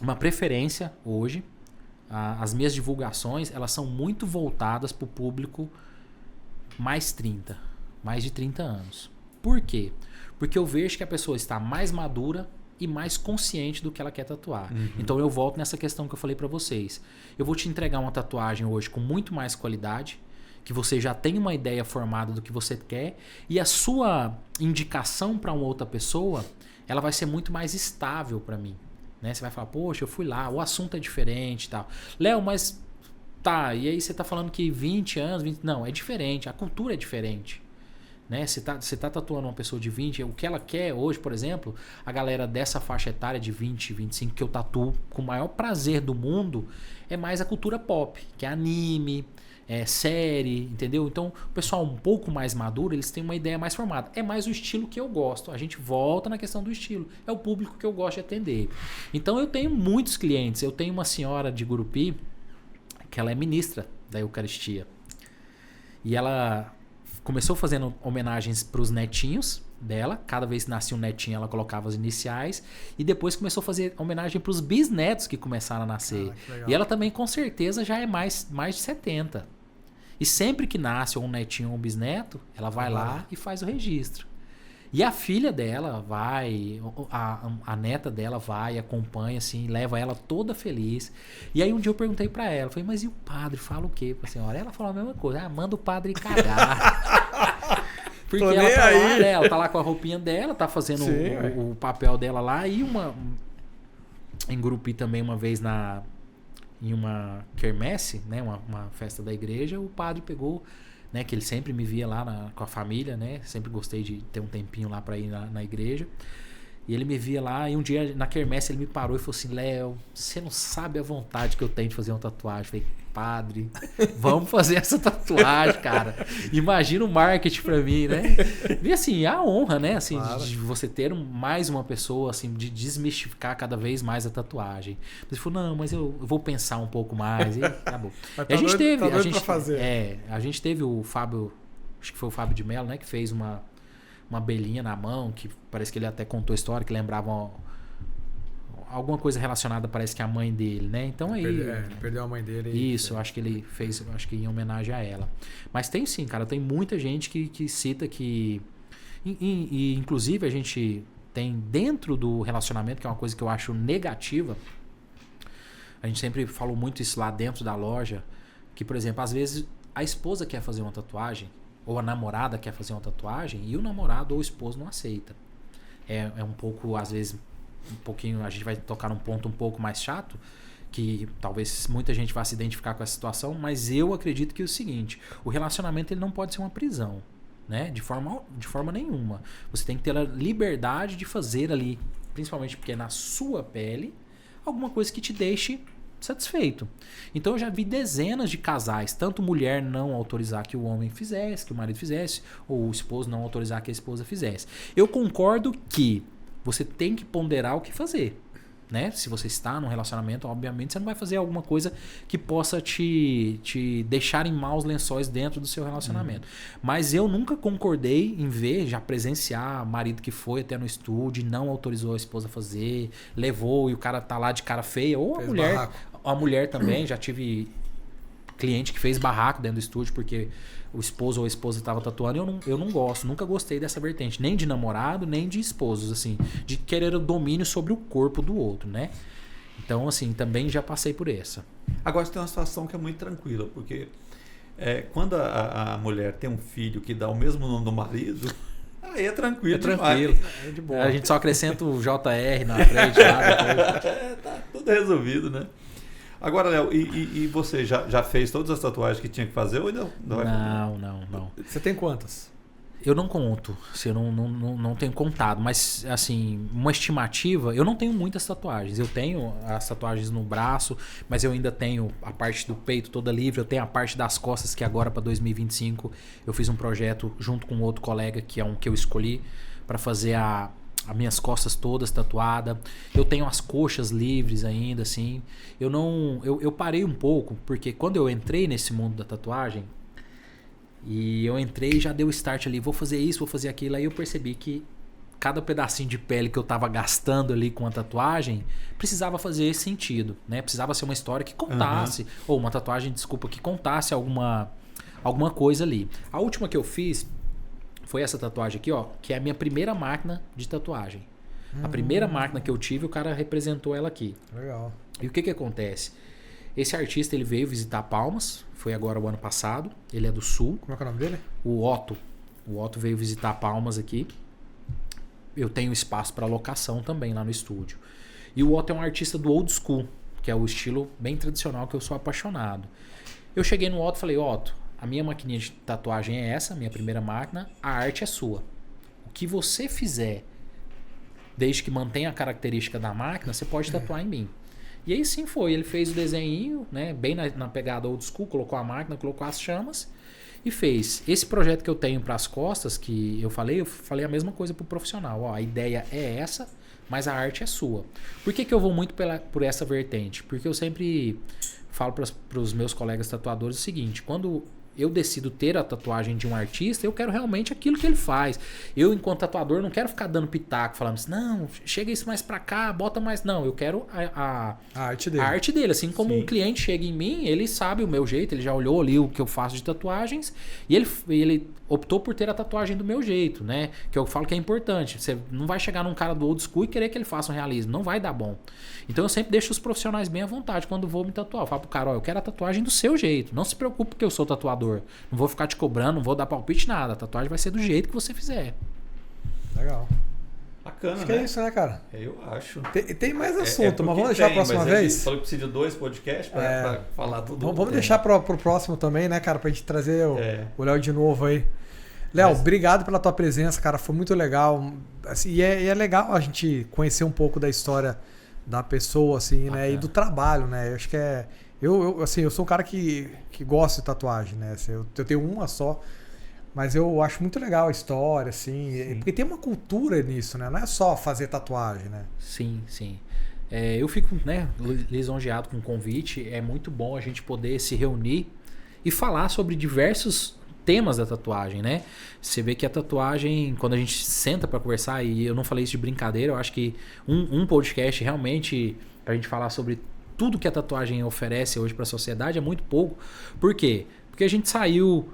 uma preferência hoje. As minhas divulgações, elas são muito voltadas para o público mais de 30 anos. Por quê? Porque eu vejo que a pessoa está mais madura e mais consciente do que ela quer tatuar. Então eu volto nessa questão que eu falei para vocês. Eu vou te entregar uma tatuagem hoje com muito mais qualidade, que você já tem uma ideia formada do que você quer, e a sua indicação para uma outra pessoa, ela vai ser muito mais estável para mim. Né? Você vai falar, poxa, eu fui lá, o assunto é diferente e tal. Léo, mas tá, e aí você tá falando que 20 anos, não, é diferente, a cultura é diferente. Né? Você tá tatuando uma pessoa de 20, o que ela quer hoje, por exemplo, a galera dessa faixa etária de 20, 25, que eu tatuo com o maior prazer do mundo, é mais a cultura pop, que é anime, série, entendeu? Então, o pessoal um pouco mais maduro, eles têm uma ideia mais formada. É mais o estilo que eu gosto. A gente volta na questão do estilo. É o público que eu gosto de atender. Então, eu tenho muitos clientes. Eu tenho uma senhora de Gurupi, que ela é ministra da Eucaristia. E ela começou fazendo homenagens para os netinhos dela. Cada vez que nascia um netinho, ela colocava as iniciais. E depois começou a fazer homenagem para os bisnetos que começaram a nascer. E ela também, com certeza, já é mais de 70. E sempre que nasce um netinho ou um bisneto, ela vai lá e faz o registro. E a filha dela vai, a neta dela vai, acompanha, assim, leva ela toda feliz. E aí um dia eu perguntei pra ela, falei, mas e o padre? Fala o quê pra senhora? Ela falou a mesma coisa, manda o padre cagar. Porque ela tá lá, né? Ela tá lá com a roupinha dela, tá fazendo o papel dela lá. E em Gurupi também, uma vez em uma quermesse, né, uma festa da igreja, o padre pegou, né, que ele sempre me via lá com a família, né, sempre gostei de ter um tempinho lá para ir na igreja, e ele me via lá, e um dia na quermesse ele me parou e falou assim, Léo, você não sabe a vontade que eu tenho de fazer uma tatuagem. Eu falei, padre, vamos fazer essa tatuagem, cara. Imagina o marketing pra mim, né? E assim, a honra, né? Assim, de você ter mais uma pessoa, assim, de desmistificar cada vez mais a tatuagem. Ele falou, não, mas eu vou pensar um pouco mais. E acabou. E a gente teve. A gente teve o Fábio, acho que foi o Fábio de Mello, né? Que fez uma abelhinha na mão, que parece que ele até contou a história, que lembrava alguma coisa relacionada, parece que a mãe dele, né? Então aí... Ele perdeu a mãe dele. Isso, acho que ele fez, acho que em homenagem a ela. Mas tem sim, cara, tem muita gente que cita que... E inclusive a gente tem dentro do relacionamento, que é uma coisa que eu acho negativa, a gente sempre falou muito isso lá dentro da loja, que, por exemplo, às vezes a esposa quer fazer uma tatuagem, ou a namorada quer fazer uma tatuagem, e o namorado ou o esposo não aceita. É um pouco, às vezes... um pouquinho, a gente vai tocar num ponto um pouco mais chato, que talvez muita gente vá se identificar com essa situação, mas eu acredito que é o seguinte, o relacionamento ele não pode ser uma prisão, né? De forma nenhuma. Você tem que ter a liberdade de fazer ali, principalmente porque é na sua pele, alguma coisa que te deixe satisfeito. Então eu já vi dezenas de casais, tanto mulher não autorizar que o homem fizesse, que o marido fizesse, ou o esposo não autorizar que a esposa fizesse. Eu concordo que você tem que ponderar o que fazer, né? Se você está num relacionamento, obviamente você não vai fazer alguma coisa que possa te deixar em maus lençóis dentro do seu relacionamento. Mas eu nunca concordei em ver, já presenciar marido que foi até no estúdio e não autorizou a esposa a fazer, levou e o cara tá lá de cara feia, ou a mulher também, já tive cliente que fez barraco dentro do estúdio porque o esposo ou a esposa estava tatuando. Eu não gosto, nunca gostei dessa vertente, nem de namorado, nem de esposos, assim, de querer o domínio sobre o corpo do outro, né? Então, assim, também já passei por essa. Agora tem uma situação que é muito tranquila, porque quando a mulher tem um filho que dá o mesmo nome do marido, aí é tranquilo. É de boa. A gente só acrescenta o JR na frente lá. Tá tudo resolvido, né? Agora, Léo, e você já fez todas as tatuagens que tinha que fazer ou ainda não vai fazer? Não. Você tem quantas? Eu não conto, eu não tenho contado, mas assim, uma estimativa, eu não tenho muitas tatuagens. Eu tenho as tatuagens no braço, mas eu ainda tenho a parte do peito toda livre, eu tenho a parte das costas que agora para 2025 eu fiz um projeto junto com outro colega, que é um que eu escolhi, para fazer as minhas costas todas tatuadas. Eu tenho as coxas livres ainda, assim. Eu parei um pouco, porque quando eu entrei nesse mundo da tatuagem, e eu entrei e já deu start ali, vou fazer isso, vou fazer aquilo. Aí eu percebi que cada pedacinho de pele que eu tava gastando ali com a tatuagem precisava fazer sentido, né? Precisava ser uma história que contasse, ou uma tatuagem, desculpa, que contasse alguma coisa ali. A última que eu fiz foi essa tatuagem aqui, ó, que é a minha primeira máquina de tatuagem. A primeira máquina que eu tive, o cara representou ela aqui. Legal. E o que acontece? Esse artista, ele veio visitar Palmas, foi agora o ano passado, ele é do Sul. Como é que é o nome dele? O Otto. O Otto veio visitar Palmas aqui. Eu tenho espaço para locação também lá no estúdio. E o Otto é um artista do old school, que é o estilo bem tradicional que eu sou apaixonado. Eu cheguei no Otto e falei, Otto, a minha maquininha de tatuagem é essa, minha primeira máquina, a arte é sua. O que você fizer, desde que mantenha a característica da máquina, você pode tatuar em mim. E aí sim foi, ele fez o desenho, né, bem na pegada old school, colocou a máquina, colocou as chamas e fez. Esse projeto que eu tenho para as costas, que eu falei a mesma coisa pro profissional. Ó, a ideia é essa, mas a arte é sua. Por que eu vou muito por essa vertente? Porque eu sempre falo para os meus colegas tatuadores o seguinte, quando eu decido ter a tatuagem de um artista, eu quero realmente aquilo que ele faz. Eu, enquanto tatuador, não quero ficar dando pitaco, falando assim, não, chega isso mais pra cá, bota mais... Não, eu quero a arte dele. A arte dele. Assim como um cliente chega em mim, ele sabe o meu jeito, ele já olhou ali o que eu faço de tatuagens e ele optou por ter a tatuagem do meu jeito, né? Que eu falo que é importante. Você não vai chegar num cara do old school e querer que ele faça um realismo. Não vai dar bom. Então eu sempre deixo os profissionais bem à vontade quando vou me tatuar. Eu falo pro cara, ó, eu quero a tatuagem do seu jeito. Não se preocupe porque eu sou tatuador. Não vou ficar te cobrando, não vou dar palpite, nada. A tatuagem vai ser do jeito que você fizer. Legal. Bacana, acho né? que é isso, né, cara? Eu acho. Tem mais assunto, mas vamos deixar a próxima vez? Falou que precisa de 2 podcasts para falar tudo. Vamos deixar pro próximo também, né, cara? Pra gente trazer o Léo de novo aí. Léo, obrigado pela tua presença, cara. Foi muito legal. Assim, e é legal a gente conhecer um pouco da história da pessoa, assim, né? E do trabalho, né? Eu acho que é... Eu sou um cara que gosta de tatuagem, né? Assim, eu tenho uma só, mas eu acho muito legal a história, assim, porque tem uma cultura nisso, né? Não é só fazer tatuagem, né? Sim, sim. Eu fico, né, lisonjeado com o convite. É muito bom a gente poder se reunir e falar sobre diversos temas da tatuagem, né? Você vê que a tatuagem, quando a gente senta para conversar, e eu não falei isso de brincadeira, eu acho que um podcast realmente pra gente falar sobre tudo que a tatuagem oferece hoje para a sociedade é muito pouco. Por quê? Porque a gente saiu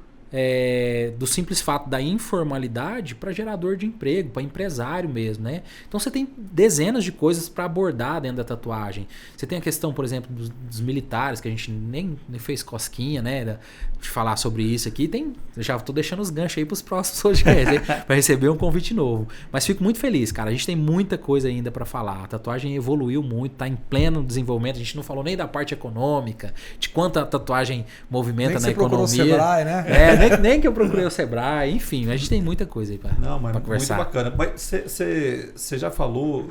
do simples fato da informalidade para gerador de emprego, para empresário mesmo, né? Então você tem dezenas de coisas para abordar dentro da tatuagem. Você tem a questão, por exemplo, dos militares, que a gente nem fez cosquinha, né? De falar sobre isso aqui. Já estou deixando os ganchos aí para os próximos podcasts, para receber um convite novo. Mas fico muito feliz, cara. A gente tem muita coisa ainda para falar. A tatuagem evoluiu muito, está em pleno desenvolvimento. A gente não falou nem da parte econômica, de quanto a tatuagem movimenta na economia. Nem que você procurou o Sebrae, né? Nem que eu procurei o Sebrae, enfim, a gente tem muita coisa aí para conversar. Muito bacana. Mas você já falou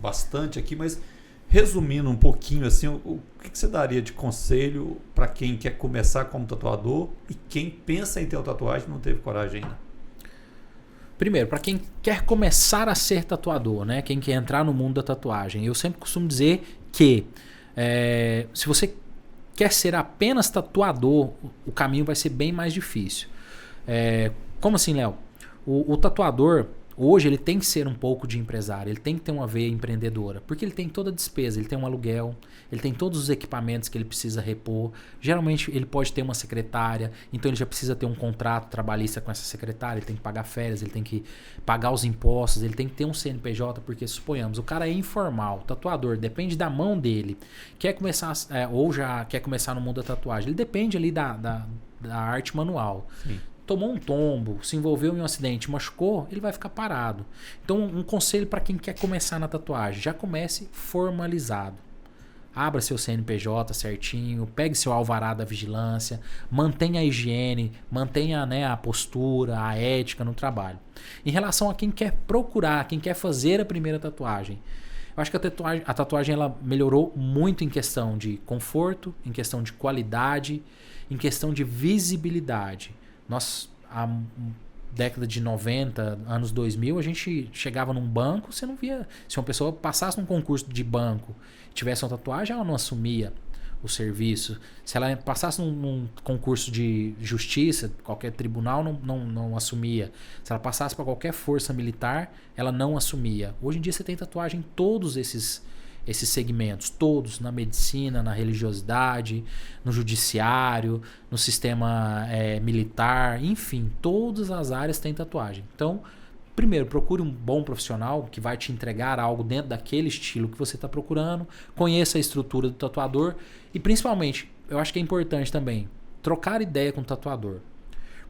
bastante aqui, mas resumindo um pouquinho, assim, o que você daria de conselho para quem quer começar como tatuador e quem pensa em ter uma tatuagem e não teve coragem ainda? Primeiro, para quem quer começar a ser tatuador, né? Quem quer entrar no mundo da tatuagem, eu sempre costumo dizer que se você quer ser apenas tatuador, o caminho vai ser bem mais difícil. Como assim, Léo? O tatuador, hoje, ele tem que ser um pouco de empresário, ele tem que ter uma veia empreendedora, porque ele tem toda a despesa, ele tem um aluguel, ele tem todos os equipamentos que ele precisa repor. Geralmente, ele pode ter uma secretária, então ele já precisa ter um contrato trabalhista com essa secretária, ele tem que pagar férias, ele tem que pagar os impostos, ele tem que ter um CNPJ, porque, suponhamos, o cara é informal, tatuador, depende da mão dele, quer começar, ou já quer começar no mundo da tatuagem, ele depende ali da arte manual. Sim. Tomou um tombo, se envolveu em um acidente, machucou, ele vai ficar parado. Então, um conselho para quem quer começar na tatuagem, já comece formalizado. Abra seu CNPJ certinho, pegue seu alvará da vigilância, mantenha a higiene, mantenha, né, a postura, a ética no trabalho. Em relação a quem quer procurar, quem quer fazer a primeira tatuagem, eu acho que a tatuagem ela melhorou muito em questão de conforto, em questão de qualidade, em questão de visibilidade. Nós, há década de 90, anos 2000, a gente chegava num banco, você não via... Se uma pessoa passasse num concurso de banco, tivesse uma tatuagem, ela não assumia o serviço. Se ela passasse num concurso de justiça, qualquer tribunal não assumia. Se ela passasse para qualquer força militar, ela não assumia. Hoje em dia você tem tatuagem em todos esses segmentos, todos, na medicina, na religiosidade, no judiciário, no sistema militar, enfim, todas as áreas têm tatuagem. Então, primeiro, procure um bom profissional que vai te entregar algo dentro daquele estilo que você está procurando, conheça a estrutura do tatuador e, principalmente, eu acho que é importante também, trocar ideia com o tatuador.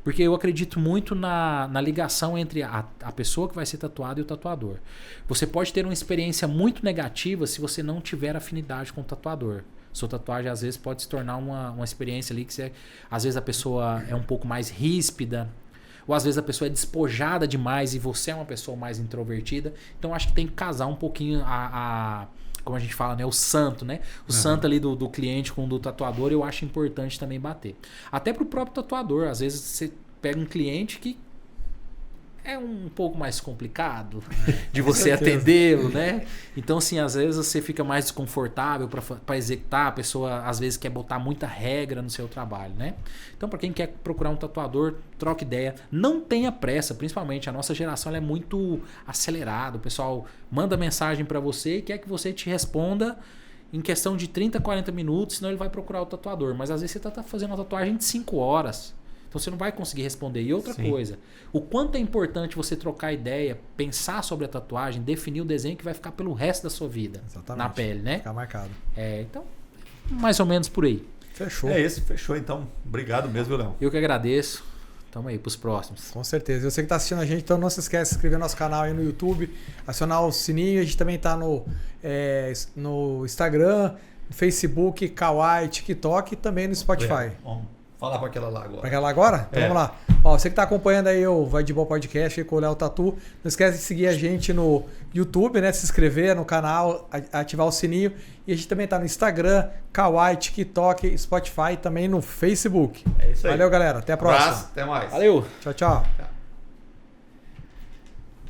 Porque eu acredito muito na ligação entre a pessoa que vai ser tatuada e o tatuador. Você pode ter uma experiência muito negativa se você não tiver afinidade com o tatuador. Sua tatuagem, às vezes, pode se tornar uma experiência ali que às vezes a pessoa é um pouco mais ríspida, ou às vezes a pessoa é despojada demais e você é uma pessoa mais introvertida. Então acho que tem que casar um pouquinho como a gente fala, né? O santo, né? O santo ali do cliente com o do tatuador, eu acho importante também bater. Até pro próprio tatuador. Às vezes você pega um cliente que é um pouco mais complicado de você atendê-lo, né? Então, assim, às vezes você fica mais desconfortável para executar. A pessoa, às vezes, quer botar muita regra no seu trabalho, né? Então, para quem quer procurar um tatuador, troca ideia. Não tenha pressa, principalmente. A nossa geração ela é muito acelerada. O pessoal manda mensagem para você e quer que você te responda em questão de 30, 40 minutos, senão ele vai procurar o tatuador. Mas, às vezes, você está fazendo uma tatuagem de 5 horas. Então você não vai conseguir responder. E outra coisa, o quanto é importante você trocar ideia, pensar sobre a tatuagem, definir o desenho que vai ficar pelo resto da sua vida. Exatamente. Na pele, né? Ficar marcado. Então, mais ou menos por aí. Fechou. É isso, fechou então. Obrigado mesmo, Léo. Eu que agradeço. Tamo aí pros próximos. Com certeza. Eu sei que tá assistindo a gente, então não se esquece de se inscrever no nosso canal aí no YouTube, acionar o sininho. A gente também tá no Instagram, no Facebook, Kawaii, TikTok e também no Spotify. Falar para aquela lá agora. Para aquela lá agora? Então vamos lá. Você que está acompanhando aí o Vai de Boa Podcast com o Léo Tatu, não esquece de seguir a gente no YouTube, né? Se inscrever no canal, ativar o sininho. E a gente também está no Instagram, Kawaii, TikTok, Spotify e também no Facebook. É isso aí. Valeu, galera. Até a próxima. Abraço, até mais. Valeu. Tchau, tchau.